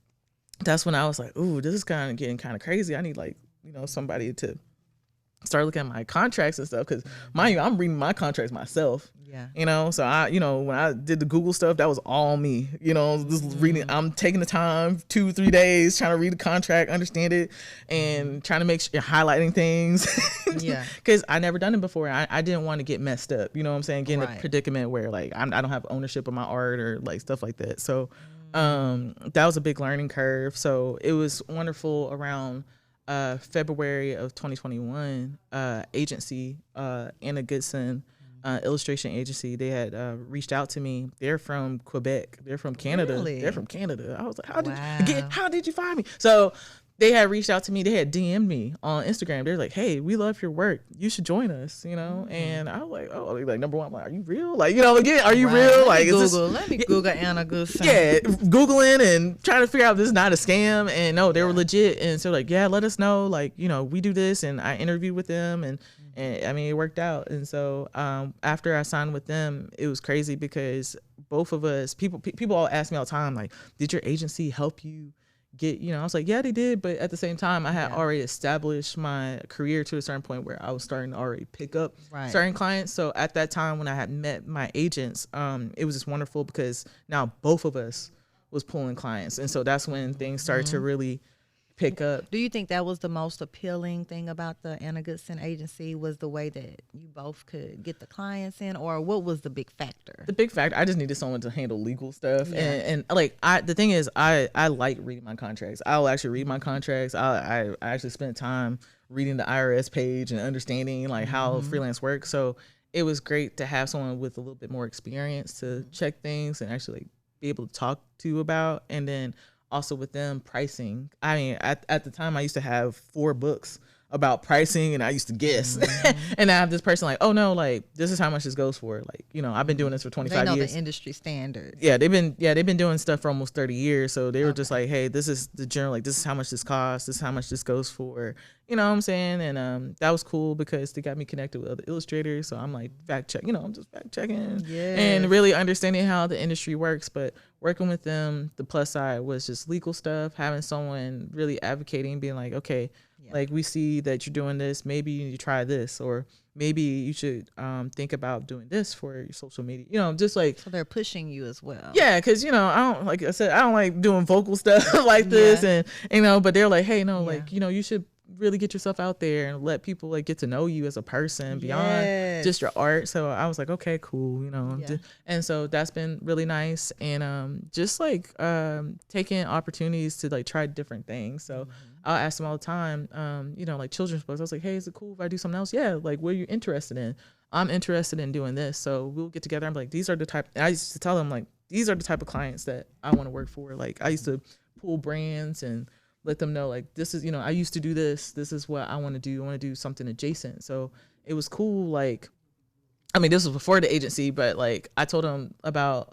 that's when I was like, ooh, this is kind of getting kind of crazy. I need somebody to start looking at my contracts and stuff, because mind you, I'm reading my contracts myself. Yeah. So I, when I did the Google stuff, that was all me. Just reading. I'm taking the time 2-3 days trying to read the contract, understand it, and trying to make sure highlighting things. Yeah. Because I never done it before. I didn't want to get messed up. You know what I'm saying? Get in a predicament where like I don't have ownership of my art or like stuff like that. So that was a big learning curve. So it was wonderful around February of 2021, agency, Anna Goodson, illustration agency, they had reached out to me. They're from Quebec. They're from Canada. Really? They're from Canada. I was like, how did you find me? So they had reached out to me. They had DM'd me on Instagram. They're like, hey, we love your work. You should join us, And I was like, oh, like number one, I'm like, are you real? Like, again, are you real? Like, let me Google Anna Goodson. Yeah, Googling and trying to figure out if this is not a scam. And no, they were legit. And so like, yeah, let us know. Like, we do this. And I interviewed with them and it worked out. And so after I signed with them, it was crazy because both of us, people all ask me all the time, like, did your agency help you get, I was like, yeah, they did. But at the same time, I had already established my career to a certain point where I was starting to already pick up certain clients. So at that time when I had met my agents, it was just wonderful because now both of us was pulling clients. And so that's when things started to really pick up. Do you think that was the most appealing thing about the Anna Goodson agency, was the way that you both could get the clients in, or what was the big factor? The big factor, I just needed someone to handle legal stuff. And like, the thing is, I like reading my contracts. I'll actually read my contracts. I actually spent time reading the IRS page and understanding like how freelance works. So it was great to have someone with a little bit more experience to check things and actually like, be able to talk to about. And then also with them pricing. I mean, at the time I used to have 4 books about pricing and I used to guess. And I have this person like, oh no, like this is how much this goes for. Like, I've been doing this for 25 years. They know the industry standards. Yeah, they've been doing stuff for almost 30 years. So they were just like, hey, this is the general, like this is how much this costs, this is how much this goes for. You know what I'm saying? And that was cool because they got me connected with other illustrators. So I'm like I'm just fact checking and really understanding how the industry works. But working with them, the plus side was just legal stuff, having someone really advocating, being like, okay, like we see that you're doing this, maybe you need to try this, or maybe you should think about doing this for your social media, just like. So they're pushing you as well. Yeah, because, I don't, like I said, I don't like doing vocal stuff like this. And, but they're like, hey, no, like, you should really get yourself out there and let people like get to know you as a person beyond just your art. So I was like, okay, cool, and so that's been really nice. And just like taking opportunities to like try different things. So I'll ask them all the time, like children's books. I was like, hey, is it cool if I do something else? Yeah, like what are you interested in? I'm interested in doing this. So we'll get together. I'm like, these are the type, I used to tell them like, these are the type of clients that I want to work for. Like I used to pull brands and let them know like, this is, I used to do this. This is what I want to do. I want to do something adjacent. So it was cool. Like, I mean, this was before the agency, but like I told them about,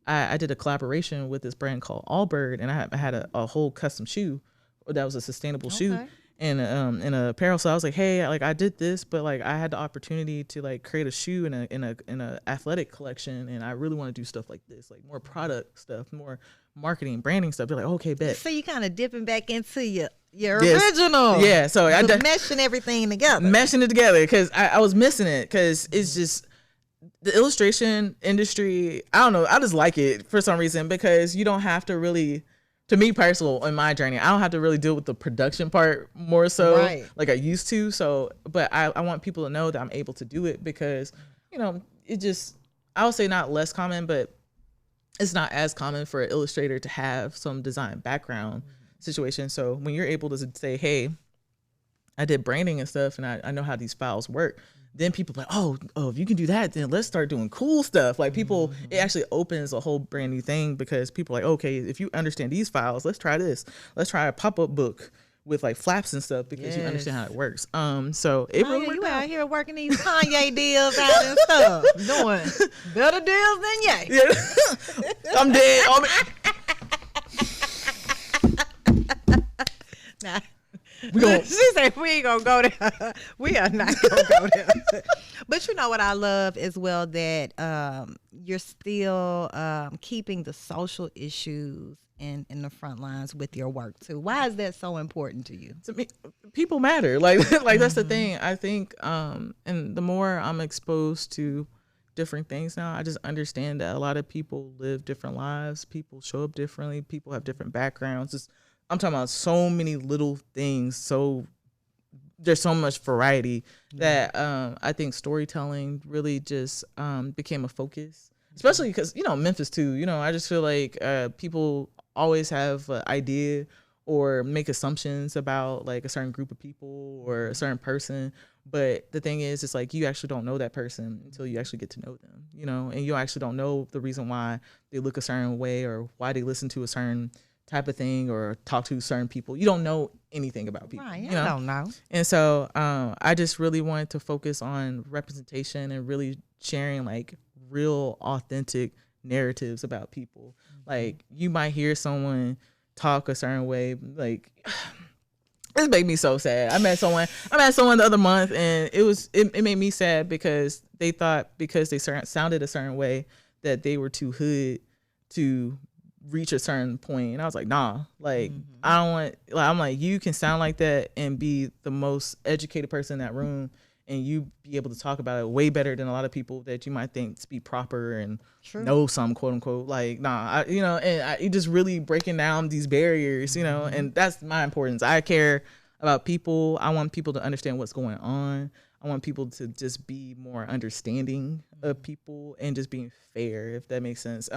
I did a collaboration with this brand called Allbird, and I had a whole custom shoe that was a sustainable shoe. in a apparel. So I was like, hey, like I did this, but like I had the opportunity to like create a shoe in a athletic collection, and I really want to do stuff like this, like more product stuff, more marketing, branding stuff. They're like, okay, bet. So you kind of dipping back into your original. Yeah. So I meshing everything together. Meshing it together because I was missing it because it's just the illustration industry. I don't know. I just like it for some reason because you don't have to really. To me personal in my journey, I don't have to really deal with the production part more so like I used to. So, but I want people to know that I'm able to do it because, you know, it just, I would say not less common, but it's not as common for an illustrator to have some design background situation. So when you're able to say, hey, I did branding and stuff and I know how these files work, then people are like, oh, if you can do that, then let's start doing cool stuff. Like people, it actually opens a whole brand new thing because people are like, okay, if you understand these files, let's try this. Let's try a pop-up book with like flaps and stuff because you understand how it works. So it really worked you out. out here working these Kanye deals out and stuff, doing better deals than Ye. Yeah. I'm dead. Nah. She said we ain't gonna go there. We are not gonna go there. But you know what I love as well, that you're still keeping the social issues in the front lines with your work too. Why is that so important to you? To me, people matter. Like that's the thing. I think and the more I'm exposed to different things now, I just understand that a lot of people live different lives. People show up differently. People have different backgrounds. I'm talking about so many little things. So there's so much variety that I think storytelling really just became a focus, especially because, you know, Memphis too. You know, I just feel like people always have an idea or make assumptions about like a certain group of people or a certain person. But the thing is, it's like you actually don't know that person until you actually get to know them, you know, and you actually don't know the reason why they look a certain way or why they listen to a certain type of thing or talk to certain people. You don't know anything about people. Right, you know? I don't know. And so I just really wanted to focus on representation and really sharing like real authentic narratives about people. Like you might hear someone talk a certain way, like this made me so sad. I met someone the other month and it made me sad because they thought because they sounded a certain way that they were too hood to reach a certain point. And I was like, nah, like I don't want, like, I'm like, you can sound like that and be the most educated person in that room and you be able to talk about it way better than a lot of people that you might think speak proper and know some quote unquote, like, nah, you know, and you just really breaking down these barriers, you know, and that's my importance. I care about people. I want people to understand what's going on. I want people to just be more understanding of people and just being fair, if that makes sense.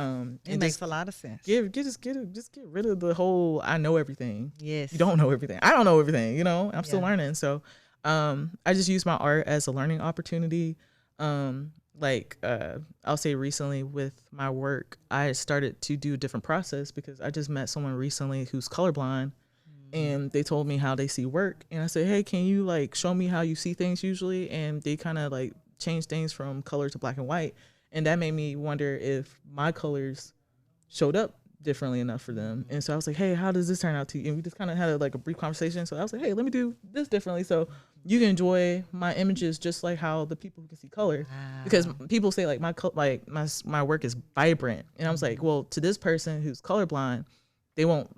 It makes a lot of sense. Just get rid of the whole I know everything. Yes. You don't know everything. I don't know everything, you know. I'm still learning. So I just use my art as a learning opportunity. I'll say recently with my work, I started to do a different process because I just met someone recently who's colorblind. And they told me how they see work. And I said, hey, can you like show me how you see things usually? And they kind of like changed things from color to black and white. And that made me wonder if my colors showed up differently enough for them. And so I was like, hey, how does this turn out to you? And we just kind of had a brief conversation. So I was like, hey, let me do this differently so you can enjoy my images just like how the people who can see color. Wow. Because people say like my work is vibrant. And I was like, well, to this person who's colorblind, they won't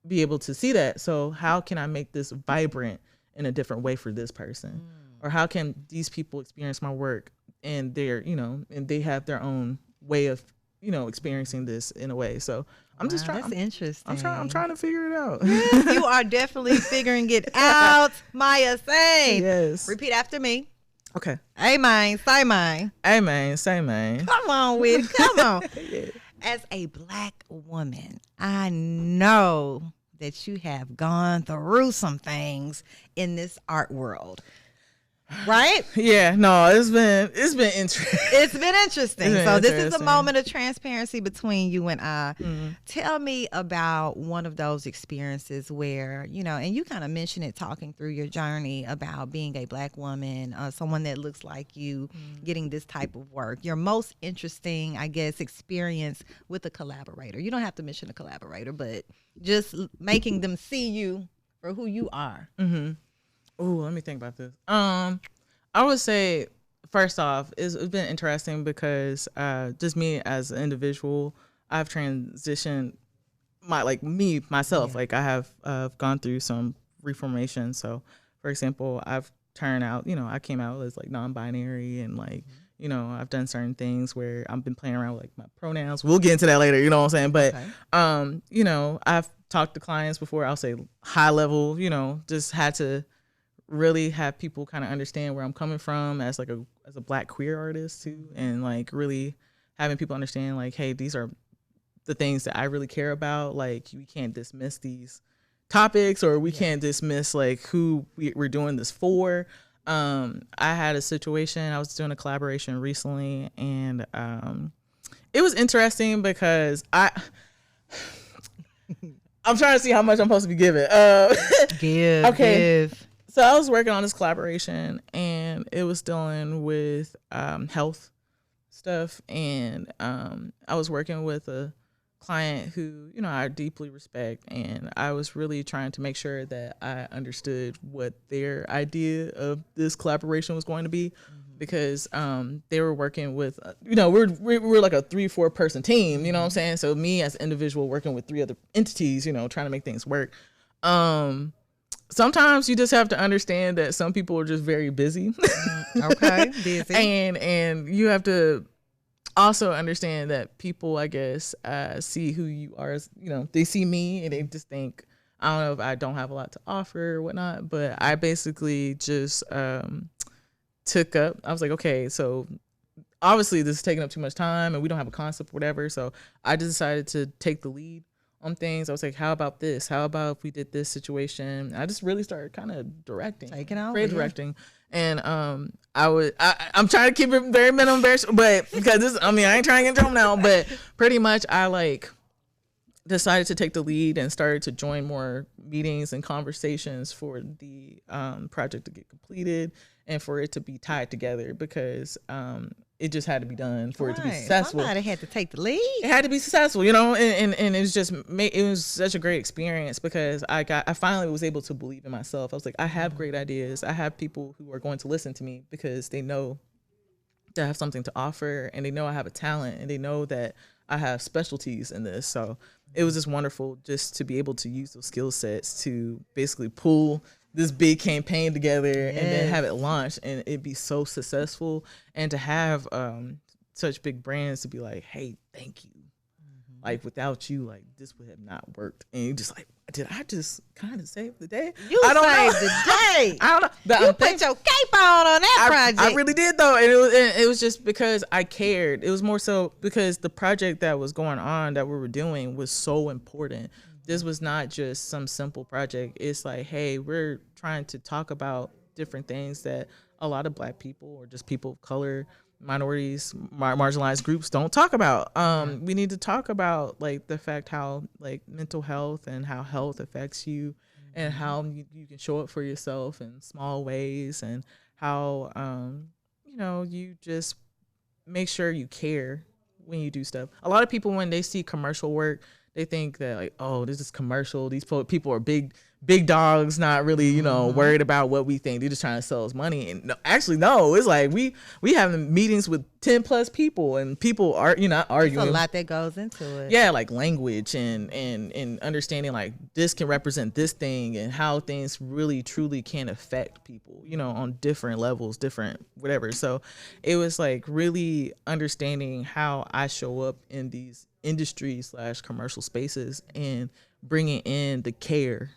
be able to see that. So how can I make this vibrant in a different way for this person? Or how can these people experience my work and they're, you know, and they have their own way of, you know, experiencing this in a way. So I'm just trying. That's interesting. I'm trying to figure it out. Yes, you are definitely figuring it out, Mia Saine. Yes. Repeat after me. Okay. Amen. Say mine. Amen. Say mine. Come on with it. Come on. Yeah. As a Black woman, I know that you have gone through some things in this art world, right? Yeah, no, it's been interesting. It's been interesting. This is a moment of transparency between you and I. Tell me about one of those experiences where, you know, and you kind of mentioned it talking through your journey about being a Black woman, someone that looks like you, getting this type of work. Your most interesting, I guess, experience with a collaborator. You don't have to mention a collaborator, but just making them see you for who you are. Oh, let me think about this. I would say first off, it's been interesting because just me as an individual, I've transitioned myself. Yeah. Like I have gone through some reformation. So, for example, I've turned out. I came out as like non-binary and like. I've done certain things where I've been playing around with like my pronouns. We'll get into that later, you know what I'm saying? But, I've talked to clients before, I'll say high level, just had to really have people kind of understand where I'm coming from as like as a black queer artist too. And like really having people understand like, hey, these are the things that I really care about. Like we can't dismiss these topics or we can't dismiss like who we're doing this for. I had a situation, I was doing a collaboration recently and it was interesting because I'm trying to see how much I'm supposed to be giving. Give. So I was working on this collaboration and it was dealing with health stuff and I was working with a client who I deeply respect and I was really trying to make sure that I understood what their idea of this collaboration was going to be because they were working with we're like a 3-4 person team, you know what I'm saying? So me as an individual working with 3 other entities, trying to make things work. Sometimes you just have to understand that some people are just very busy. Okay, busy. And you have to also understand that people, I guess, see who you are. They see me and they just think, I don't know if I don't have a lot to offer or whatnot, but I basically just took up. I was like, okay, so obviously this is taking up too much time and we don't have a concept or whatever. So I just decided to take the lead on things. I was like, how about this? How about if we did this situation? I just really started kind of directing, taking over, creative directing. And I'm trying to keep it very minimum, but because I ain't trying to get in trouble now, but pretty much I like decided to take the lead and started to join more meetings and conversations for the project to get completed and for it to be tied together because it just had to be done for it to be successful. Somebody had to take the lead. It had to be successful, and it was just it was such a great experience because I finally was able to believe in myself. I was like, I have great ideas. I have people who are going to listen to me because they know that I have something to offer and they know I have a talent and they know that I have specialties in this. So it was just wonderful just to be able to use those skill sets to basically pull this big campaign together and then have it launched and it be so successful and to have such big brands to be like, hey, thank you. Like without you, like this would have not worked. And you just like, did I just kind of save the day? I don't saved the day. I don't know. But you put your cape on that project. I really did though. And it was just because I cared. It was more so because the project that was going on that we were doing was so important. This was not just some simple project. It's like, hey, we're trying to talk about different things that a lot of Black people or just people of color, minorities, marginalized groups don't talk about. We need to talk about like the fact how like mental health and how health affects you and how you can show up for yourself in small ways and how, you just make sure you care when you do stuff. A lot of people, when they see commercial work, they think that like, oh, this is commercial. These people are big dogs, not really, worried about what we think. They're just trying to sell us money. And no, actually, no, it's like we having meetings with 10 plus people and people are, not arguing. There's a lot that goes into it. Yeah, like language and understanding like this can represent this thing and how things really truly can affect people, on different levels, different whatever. So it was like really understanding how I show up in these industry / commercial spaces and bringing in the care,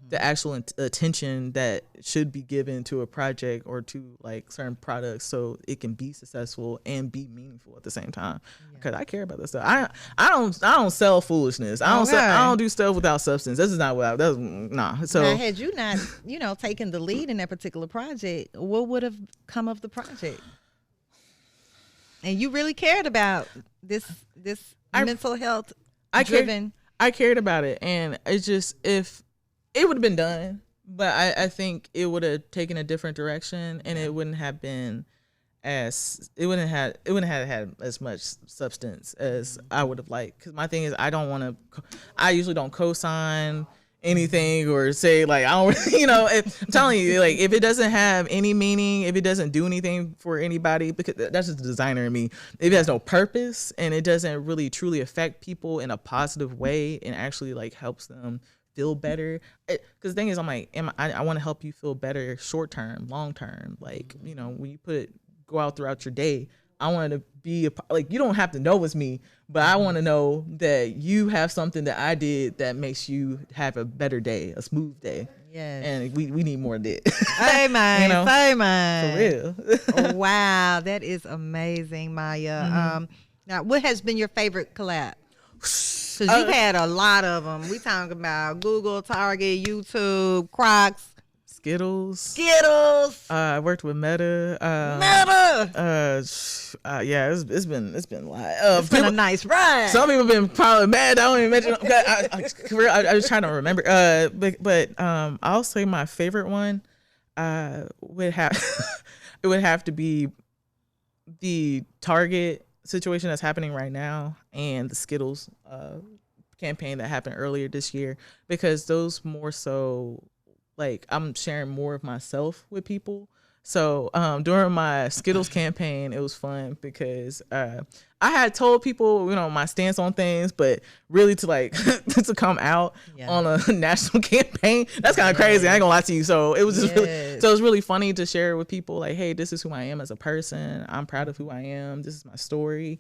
the actual attention that should be given to a project or to like certain products so it can be successful and be meaningful at the same time. Because I care about this stuff. I don't sell foolishness. I don't do stuff without substance. This is not what So now, had you not taken the lead in that particular project, what would have come of the project? And you really cared about this mental health driven. I cared about it, and it's just if it would have been done, but I think it would have taken a different direction, and it wouldn't have been had as much substance as I would have liked. Because my thing is, I usually don't co-sign anything or say like I don't I'm telling you, like, if it doesn't have any meaning, if it doesn't do anything for anybody, because that's just the designer in me, if it has no purpose and it doesn't really truly affect people in a positive way and actually like helps them feel better, because the thing is, I'm like, I want to help you feel better short term, long term, like, when you go out throughout your day, I want to be like, you don't have to know it's me, but I want to know that you have something that I did that makes you have a better day, a smooth day. Yes. And we need more of that. Amen. Amen. For real. Wow, that is amazing, Maya. Now, what has been your favorite collab? Because you've had a lot of them. We talking about Google, Target, YouTube, Crocs. Skittles. I worked with Meta. Yeah, it's been a lot. It's been a nice ride. Some people have been probably mad. I don't even mention. I was trying to remember. But I'll say my favorite one would have to be the Target situation that's happening right now and the Skittles campaign that happened earlier this year, because those more so, like, I'm sharing more of myself with people. So during my Skittles campaign, it was fun because I had told people, my stance on things, but really to like to come out on a national campaign, that's kind of crazy. I ain't gonna lie to you. So it was just it was really funny to share with people, like, hey, this is who I am as a person. I'm proud of who I am. This is my story.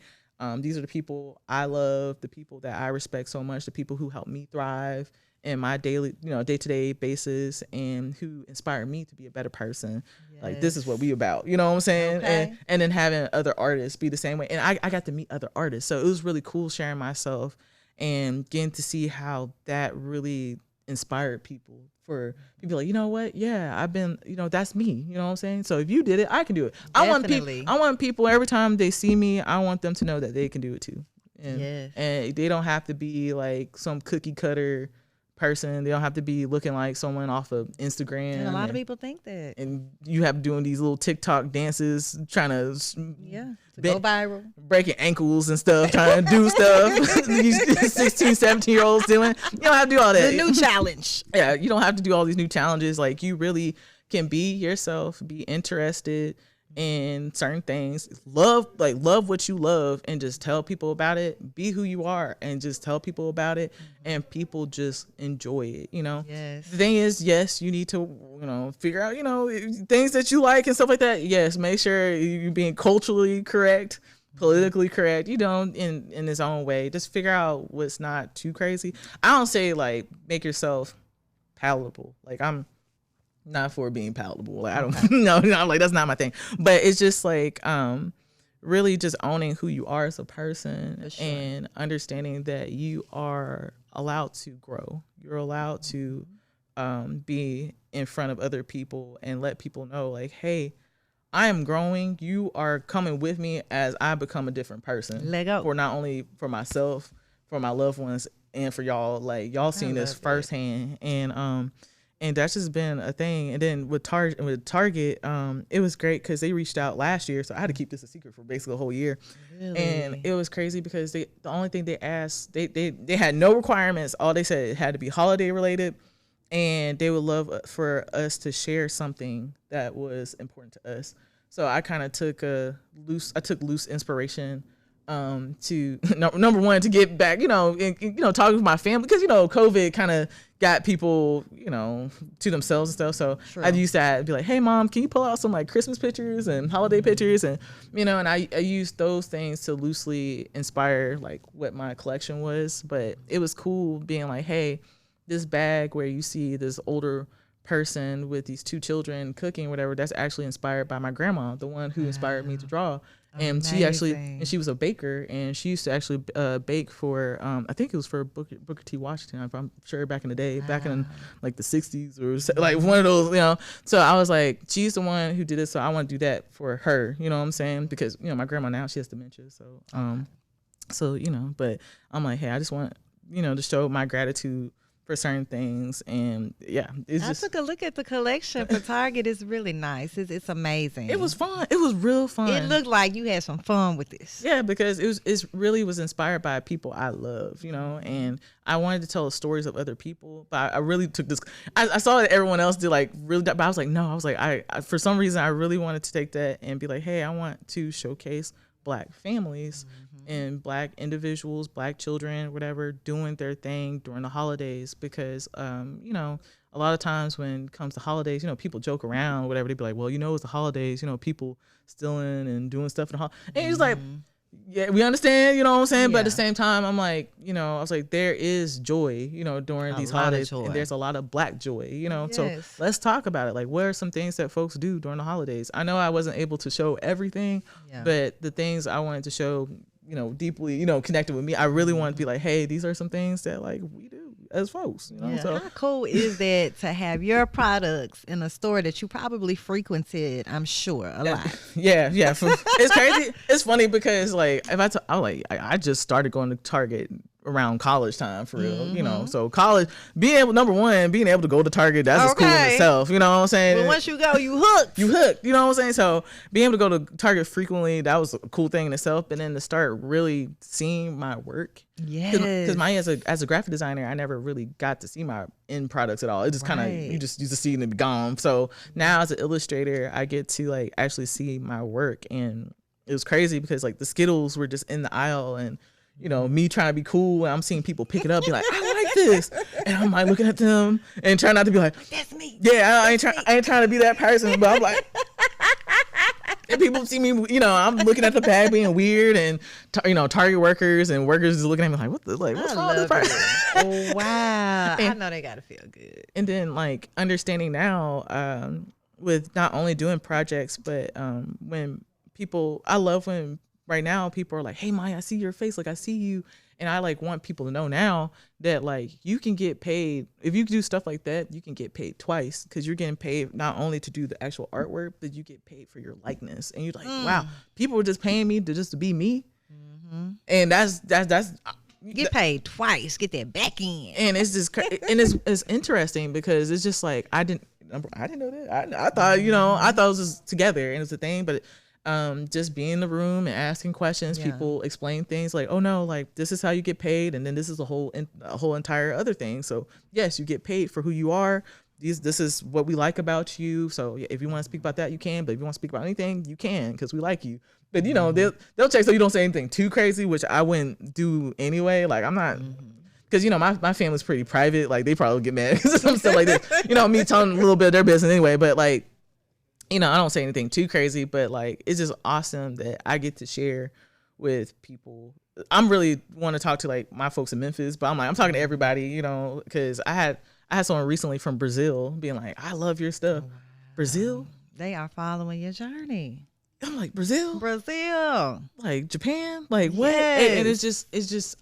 These are the people I love, the people that I respect so much, the people who help me thrive in my daily, day-to-day basis, and who inspired me to be a better person. Yes. Like, this is what we about, you know what I'm saying? Okay. And then having other artists be the same way. And I got to meet other artists. So it was really cool sharing myself and getting to see how that really inspired people, for people like, you know what? Yeah, I've been, that's me. You know what I'm saying? So if you did it, I can do it. Definitely. I want people, every time they see me, I want them to know that they can do it too. And, yes. And they don't have to be like some cookie cutter person. They don't have to be looking like someone off of Instagram. And a lot of people think that. And you have doing these little TikTok dances, trying to go viral, breaking ankles and stuff, trying to do stuff. These 16, 17-year-olds doing. You don't have to do all that. The new challenge. Yeah, you don't have to do all these new challenges. Like, you really can be yourself, be interested in certain things, love what you love, and just tell people about it. Be who you are and just tell people about it, and people just enjoy it. Yes. The thing is, yes, you need to figure out things that you like and stuff like that. Yes, make sure you're being culturally correct, politically correct, in its own way. Just figure out what's not too crazy. I don't say like make yourself palatable. Like, I'm not for being palatable. Like, I don't no, like, that's not my thing. But it's just like really just owning who you are as a person, and understanding that you are allowed to grow. You're allowed to be in front of other people and let people know, like, hey, I am growing. You are coming with me as I become a different person. Let go. For not only for myself, for my loved ones, and for y'all. Like, y'all seen this firsthand. And that's just been a thing. And then with Target, it was great because they reached out last year, so I had to keep this a secret for basically a whole year. Really? And it was crazy because the only thing they asked, they had no requirements. All they said, it had to be holiday related, and they would love for us to share something that was important to us. So I kind of took loose inspiration to number one, to get back, talking with my family, because COVID kind of got people to themselves and stuff. So I used to be like, hey mom, can you pull out some like Christmas pictures and holiday pictures, and and I used those things to loosely inspire like what my collection was. But it was cool being like, hey, this bag where you see this older person with these two children cooking, whatever, that's actually inspired by my grandma, the one who inspired me to draw. And she was a baker, and she used to actually bake for I think it was for Booker T. Washington, I'm sure, back in the day, back in like the 60s or like one of those, So I was like, she's the one who did it, so I want to do that for her, you know what I'm saying? Because my grandma now, she has dementia, so but I'm like, hey, I just want to show my gratitude for certain things. And yeah, it's I just, took a look at the collection for Target. It's really nice. It's amazing. it was fun. It was real fun. It looked like you had some fun with this. Yeah, because it really was inspired by people I love, and I wanted to tell stories of other people, but I really took this. I saw that everyone else did like really, but I was like, no, I was like, I for some reason I really wanted to take that and be like, hey, I want to showcase Black families and Black individuals, Black children, whatever, doing their thing during the holidays, because a lot of times when it comes to holidays, people joke around, whatever. They be like, well, it's the holidays, people stealing and doing stuff in the holidays. And it's like, yeah, we understand, you know what I'm saying? But at the same time, I'm like, I was like, there is joy, during these holidays. And there's a lot of Black joy, Yes. So let's talk about it. Like, what are some things that folks do during the holidays? I know I wasn't able to show everything, but the things I wanted to show, deeply, connected with me, I really wanted to be like, hey, these are some things that like we do as folks, So how cool is that to have your products in a store that you probably frequented, I'm sure, a lot. Yeah. It's crazy. It's funny because like I just started going to Target around college time for real, so college, being able to go to Target, that's just cool in itself, you know what I'm saying? But once you go, you hooked, you know what I'm saying? So being able to go to Target frequently, that was a cool thing in itself. And then to start really seeing my work, because as a graphic designer, I never really got to see my end products at all. It just kind of, you just used to see it and be gone. So now as an illustrator, I get to like actually see my work, and it was crazy because like the Skittles were just in the aisle, and me trying to be cool, and I'm seeing people pick it up, be like, I like this, and I'm like looking at them and trying not to be like, that's me. Yeah, I ain't trying to be that person, but I'm like, and people see me, I'm looking at the bag being weird, and Target workers and workers is looking at me like, what's wrong with this person? Oh wow, I know they gotta feel good. And then like understanding now, with not only doing projects, but when people, I love when right now people are like, hey Maya, I see your face, like I see you, and I like want people to know now that like you can get paid if you do stuff like that. You can get paid twice, because you're getting paid not only to do the actual artwork, but you get paid for your likeness, and you're like, wow, people were just paying me to be me, and that's get paid twice, get that back in. And it's just and it's interesting because it's just like I didn't know that. I thought I thought it was just together and it's a thing, but just being in the room and asking questions, people explain things like, oh no, like this is how you get paid, and then this is a whole entire other thing. So yes, you get paid for who you are. This is what we like about you. So if you want to speak about that, you can. But if you want to speak about anything, you can, because we like you. But they'll check so you don't say anything too crazy, which I wouldn't do anyway. Like I'm not. Because, my family's pretty private. Like, they probably get mad because some stuff like this. Me telling a little bit of their business anyway. But, like, I don't say anything too crazy. But, like, it's just awesome that I get to share with people. I'm really want to talk to, like, my folks in Memphis. But I'm talking to everybody, because I had someone recently from Brazil being like, I love your stuff. Wow. Brazil? They are following your journey. I'm like, Brazil? Like, Japan? Like, what? Yes. And it's just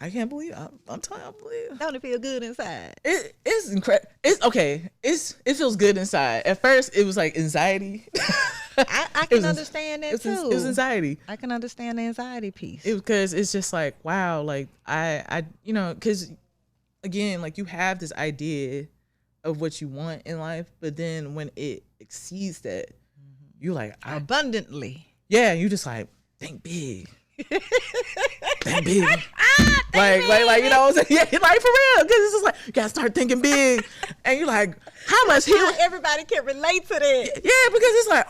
I can't believe I'm telling you, I believe. Don't it feel good inside? It's incredible. It's okay. It feels good inside. At first, it was like anxiety. I can understand that too. It was anxiety. I can understand the anxiety piece. Because it's just like, wow, like I because again, like you have this idea of what you want in life, but then when it exceeds that, you're like abundantly. Yeah, you just like think big. Think big. like you know what I'm saying? Yeah, like for real, because it's just like you gotta start thinking big, and you're like, how much healing? Everybody can relate to that. Yeah, because it's like,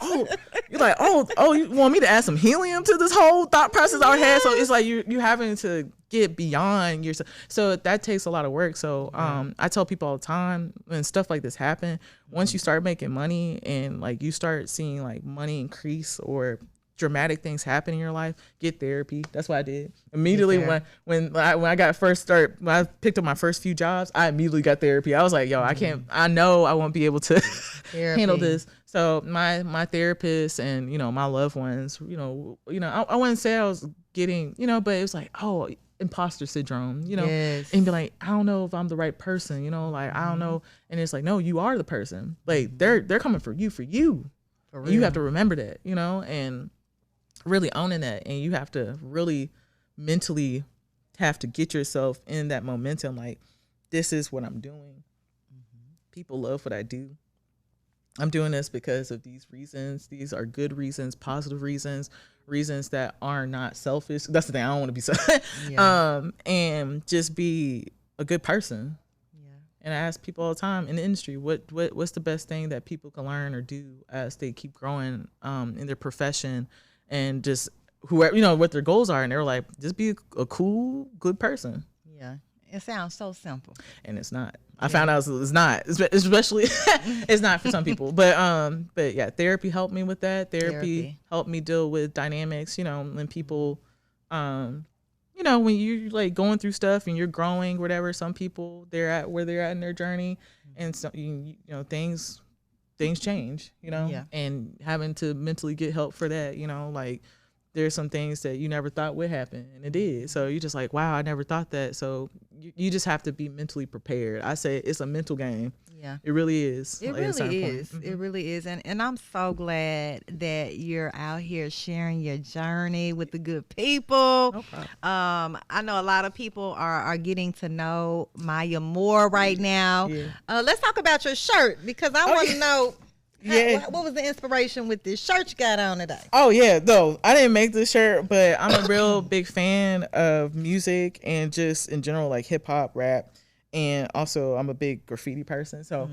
you're like, you want me to add some helium to this whole thought process I had? So it's like you having to get beyond yourself. So that takes a lot of work. So I tell people all the time when stuff like this happen, once you start making money and like you start seeing like money increase or dramatic things happen in your life, get therapy. That's what I did immediately when I got when I picked up my first few jobs. I immediately got therapy. I was like, yo, I know I won't be able to handle this. So my therapist and my loved ones, I wouldn't say I was getting, but it was like, imposter syndrome, yes. And be like, I don't know if I'm the right person, like I don't know, and it's like, no, you are the person. Like they're coming for you. For real. You have to remember that, and really owning that, and you have to really mentally have to get yourself in that momentum. Like, this is what I'm doing. People love what I do. I'm doing this because of these reasons. These are good reasons, positive reasons, reasons that are not selfish. That's the thing. I don't want to be selfish. And just be a good person. Yeah. And I ask people all the time in the industry, what's the best thing that people can learn or do as they keep growing in their profession, and just whoever, what their goals are. And they're like, just be a cool, good person. Yeah. It sounds so simple. And it's not. I found out it's not, especially it's not for some people. But yeah, therapy helped me with that. Therapy helped me deal with dynamics, when people, when you're like going through stuff and you're growing, whatever. Some people, they're at where they're at in their journey, and so things change, and having to mentally get help for that, like. There's some things that you never thought would happen, and it did. So you're just like, wow, I never thought that. So you just have to be mentally prepared. I say it's a mental game. Yeah, it really is. It really is. Mm-hmm. It really is. And I'm so glad that you're out here sharing your journey with the good people. No problem. I know a lot of people are getting to know Maya more right now. Yeah. Let's talk about your shirt, because I want to know. Yeah. What was the inspiration with this shirt you got on today? Oh, yeah. No, I didn't make this shirt, but I'm a real big fan of music and just in general, like hip hop, rap. And also I'm a big graffiti person. So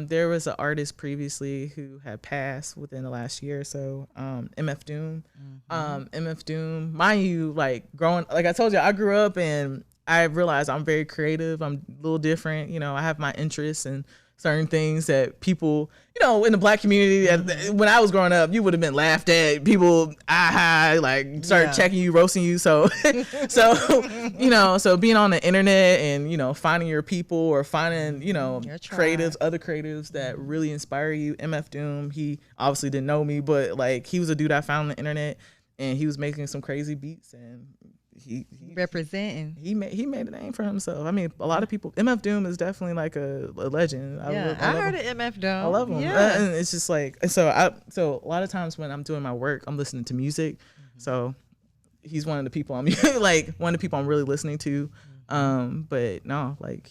there was an artist previously who had passed within the last year or so, MF Doom. MF Doom, mind you, like growing, like I told you, I grew up and I realized I'm very creative. I'm a little different. I have my interests and certain things that people, in the Black community, when I was growing up, you would have been laughed at. People, like started checking you, roasting you. So, so being on the internet and, finding your people or finding, creatives, other creatives that really inspire you. MF Doom, he obviously didn't know me, but like he was a dude I found on the internet, and he was making some crazy beats, and he representing. He made a name for himself. I mean, a lot of people. MF Doom is definitely like a legend. I heard of MF Doom. I love him. Yeah. And it's just like so a lot of times when I'm doing my work, I'm listening to music. So he's one of the people I'm like one of the people I'm really listening to. But no, like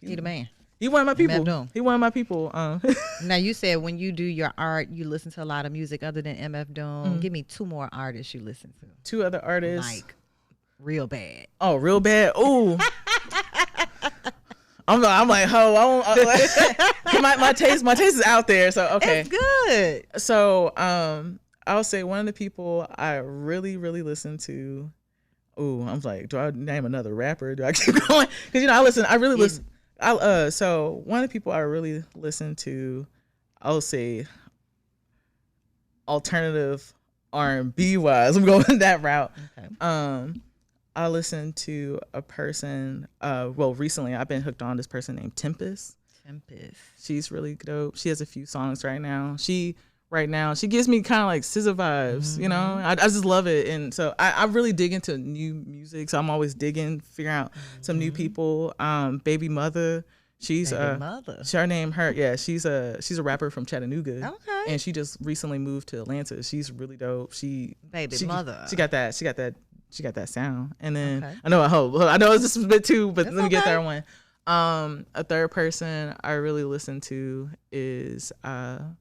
he the man. He one of my people. He one of my people. Now you said when you do your art, you listen to a lot of music other than MF Doom. Give me 2 more artists you listen to. 2 other artists. Like real bad. Oh, real bad. Ooh. I'm like, my taste is out there. So okay, it's good. So I'll say one of the people I really listen to. Ooh, I'm like, do I name another rapper? Do I keep going? Because I really listen. So one of the people I really listen to, I'll say alternative R&B wise. I'm going that route. Okay. I listened to a person, recently I've been hooked on this person named Tempest. She's really dope. She has a few songs right now. She gives me kind of like SZA vibes, I just love it. And so I really dig into new music. So I'm always digging, figuring out some new people. Baby Mother. She's her name, she's a rapper from Chattanooga. Okay. And she just recently moved to Atlanta. She's really dope. Mother. She got that sound. And then I know it's just a bit too, but let me get that one. A third person I really listen to is I'm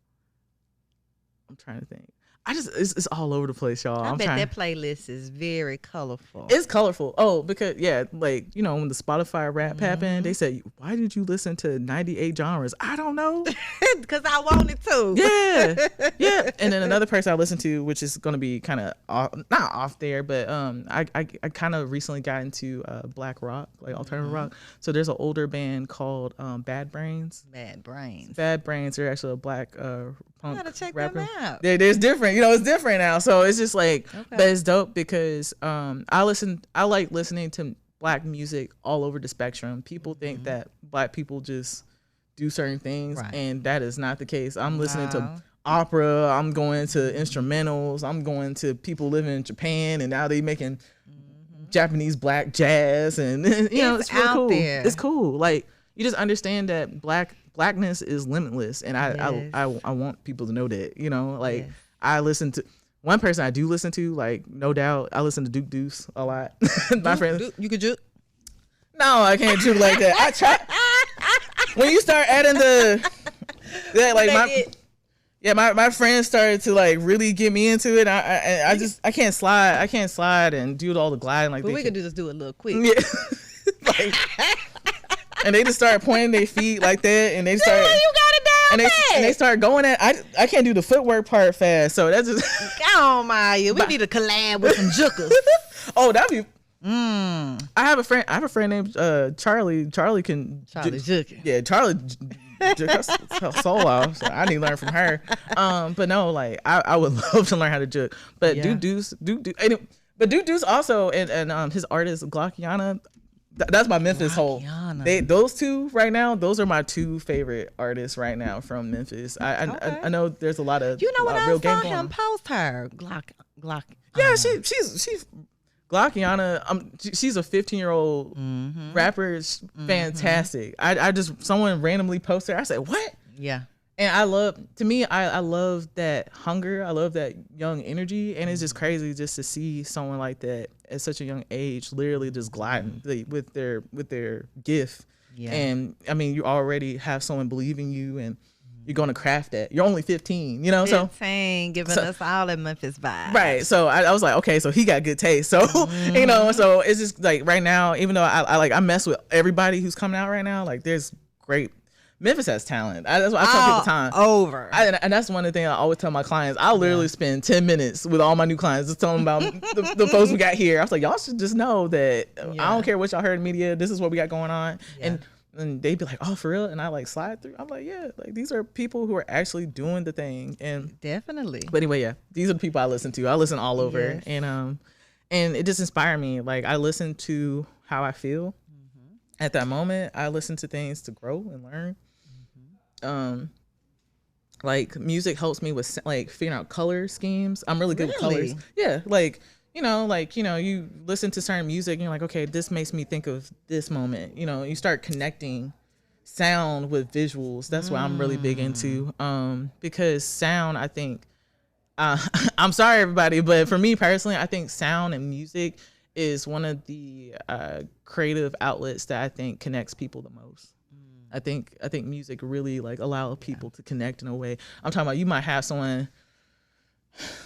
trying to think. It's all over the place, y'all. I bet that playlist is very colorful. It's colorful. Oh, because like when the Spotify rap happened, they said, "Why did you listen to 98 genres?" I don't know. Because I wanted to. Yeah. And then another person I listen to, which is going to be kind of not off there, but I kind of recently got into black rock, like alternative rock. So there's an older band called Bad Brains. Bad Brains. They're actually a black punk gotta check rapper. them out. There's different, it's different now. So it's just like, but it's dope because I like listening to black music all over the spectrum. People think that black people just do certain things, and that is not the case. I'm listening to opera. I'm going to instrumentals. I'm going to people living in Japan, and now they making Japanese black jazz, and it's really cool. There. It's cool. Like you just understand that blackness is limitless, and I want people to know that. I listen to One person I do listen to, like, no doubt, I listen to Duke Deuce a lot. My friend, you could juke. no, I can't juke like that. I try. When you start adding my friends started to like really get me into it. I can't slide and do all the gliding like. But we could just do it a little quick. Yeah. Like, and they just start pointing their feet like that, and they start. You got it down. And they start going at. I can't do the footwork part fast, so that's just. Come on, Maya. We need to collab with some juckers. Oh, that'd be. I have a friend named Charlie. Charlie juking. Yeah, Charlie juke her soul off. So I need to learn from her. But no, like I would love to learn how to juke. But Duke Deuce, but Duke Deuce also and his artist Glockiana. That's my Memphis whole. Those two right now. Those are my two favorite artists right now from Memphis. I know there's a lot of what I real saw game him post her Glock. Yeah, she's Glockiana. She's a 15-year-old rapper. It's fantastic. I just someone randomly posted her. I said, what? Yeah. And I love that hunger. I love that young energy, and it's just crazy just to see someone like that at such a young age, literally just gliding with their gift. Yeah. And I mean, you already have someone believing you, and you're going to craft that. You're only 15, you know? 15, giving us all the Memphis vibes. Right. So I was like, okay, so he got good taste. So, you know, so it's just like right now, even though I mess with everybody who's coming out right now, like there's great. Memphis has talent. That's what I tell people time. And that's one of the things I always tell my clients. I literally spend 10 minutes with all my new clients just telling them about the folks we got here. I was like, y'all should just know that I don't care what y'all heard in media. This is what we got going on. Yeah. And they'd be like, oh, for real? And I like slide through. I'm like, yeah, like these are people who are actually doing the thing. And definitely. But anyway, yeah, these are the people I listen to. I listen all over. Yes. And it just inspired me. Like I listen to how I feel at that moment. I listen to things to grow and learn. Like music helps me with like figuring out color schemes. I'm really good with colors. Yeah, you listen to certain music and you're like, okay, this makes me think of this moment. You know, you start connecting sound with visuals. That's what I'm really big into. Because sound, I think, I'm sorry everybody, but for me personally, I think sound and music is one of the creative outlets that I think connects people the most. I think music really like allow people to connect in a way. I'm talking about you might have someone.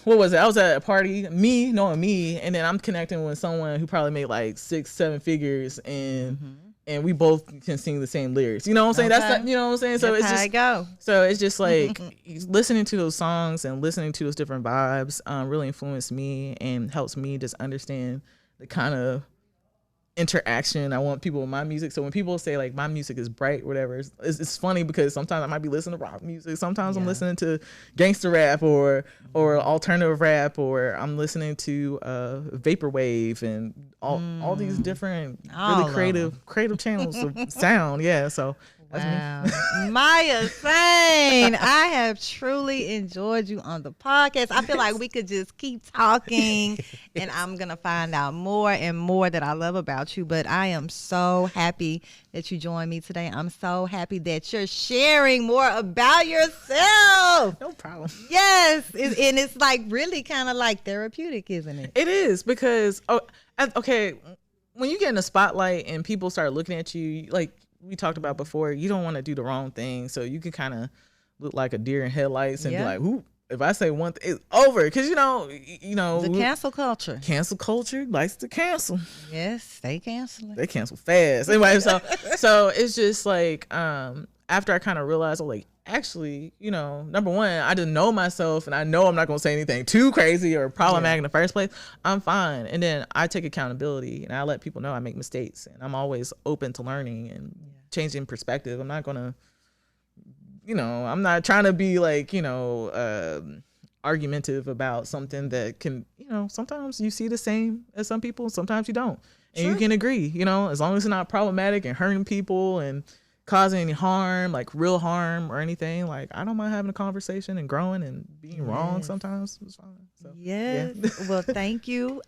What was it? I was at a party, me knowing me, and then I'm connecting with someone who probably made like 6-7 figures, and we both can sing the same lyrics. You know what I'm saying? Okay. That's not, you know what I'm saying. So that's it's just how I go. So it's just like listening to those songs and listening to those different vibes really influenced me and helps me just understand the kind of interaction I want people with my music. So when people say like my music is bright, whatever, it's funny because sometimes I might be listening to rock music, sometimes I'm listening to gangster rap or alternative rap, or I'm listening to vaporwave and all these different really creative channels of sound. Yeah, so wow. Mia Saine, I have truly enjoyed you on the podcast. I feel like we could just keep talking and I'm going to find out more and more that I love about you. But I am so happy that you joined me today. I'm so happy that you're sharing more about yourself. No problem. Yes. And it's like really kind of like therapeutic, isn't it? It is because, okay, when you get in the spotlight and people start looking at you, like, we talked about before, you don't want to do the wrong thing, so you can kind of look like a deer in headlights and be like, "Who? If I say one thing, it's over." Because you know, the cancel culture. Cancel culture likes to cancel. Yes, they canceling. They cancel fast. Anyway, so it's just like after I kind of realized, I'm like, actually, number one, I just know myself and I know I'm not going to say anything too crazy or problematic in the first place. I'm fine. And then I take accountability and I let people know I make mistakes, and I'm always open to learning and changing perspective. I'm not going to, I'm not trying to be like, argumentative about something that can, sometimes you see the same as some people, sometimes you don't. And you can agree, as long as it's not problematic and hurting people and causing any harm, like real harm or anything. Like, I don't mind having a conversation and growing and being wrong sometimes. It's fine. So, yes. Yeah. Well, thank you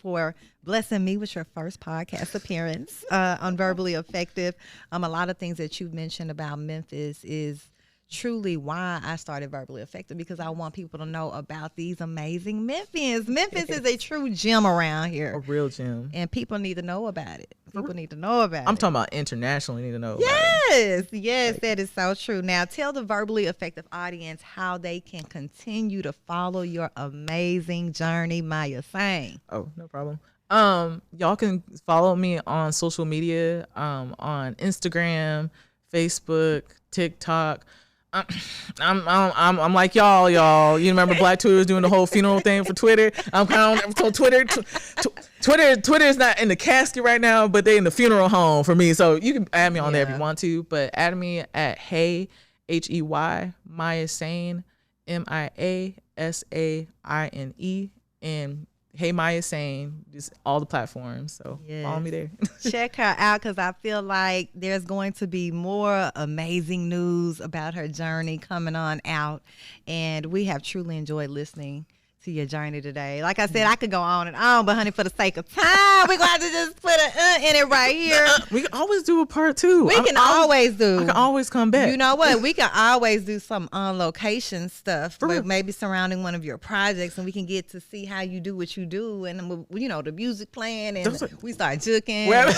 for blessing me with your first podcast appearance on Verbally Effective. A lot of things that you've mentioned about Memphis is truly why I started Verbally Effective, because I want people to know about these amazing Memphians. Memphis is a true gem around here. A real gem. And people need to know about it. People need to know about it. I'm talking about internationally need to know about it. Yes, that is so true. Now, tell the Verbally Effective audience how they can continue to follow your amazing journey, Mia Saine. Oh, no problem. Y'all can follow me on social media, on Instagram, Facebook, TikTok. I'm like y'all. You remember Black Twitter was doing the whole funeral thing for Twitter? I'm kind of so Twitter is not in the casket right now, but they in the funeral home for me. So you can add me on there if you want to, but add me at Hey Hey Mia Saine MiaSaine and Hey Mia Saine, just all the platforms. So follow me there. Check her out, because I feel like there's going to be more amazing news about her journey coming on out. And we have truly enjoyed listening to your journey today. Like I said, I could go on and on, but honey, for the sake of time, we're going to have to just put an in it right here. We can always do a part 2. We can always do. I can always come back. You know what? We can always do some on location stuff, but maybe surrounding one of your projects, and we can get to see how you do what you do, and the music playing, and we start juking. Well,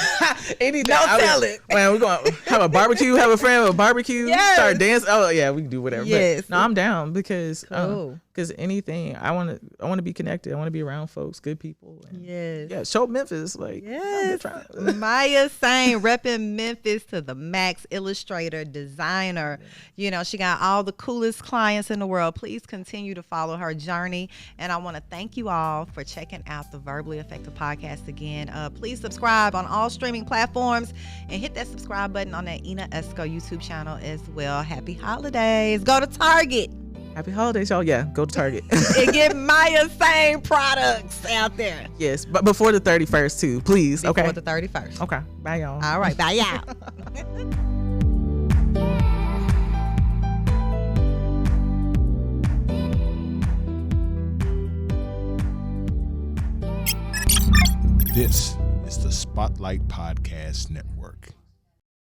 anything. Don't tell it. Man, we're going to have a barbecue, have a friend with a barbecue, start dancing. Oh yeah, we can do whatever. Yes. But, no, I'm down because cool. Because anything, I want to be connected. I want to be around folks, good people. And show Memphis. Like, Mia Saine, repping Memphis to the max, illustrator, designer. She got all the coolest clients in the world. Please continue to follow her journey. And I want to thank you all for checking out the Verbally Effective podcast again. Please subscribe on all streaming platforms and hit that subscribe button on that Ina Esco YouTube channel as well. Happy holidays. Go to Target. Happy holidays, y'all. Yeah, go to Target. And get Mia Saine products out there. Yes, but before the 31st too, please. Before the 31st. Okay. Bye, y'all. All right. Bye, y'all. This is the Spotlight Podcast Network.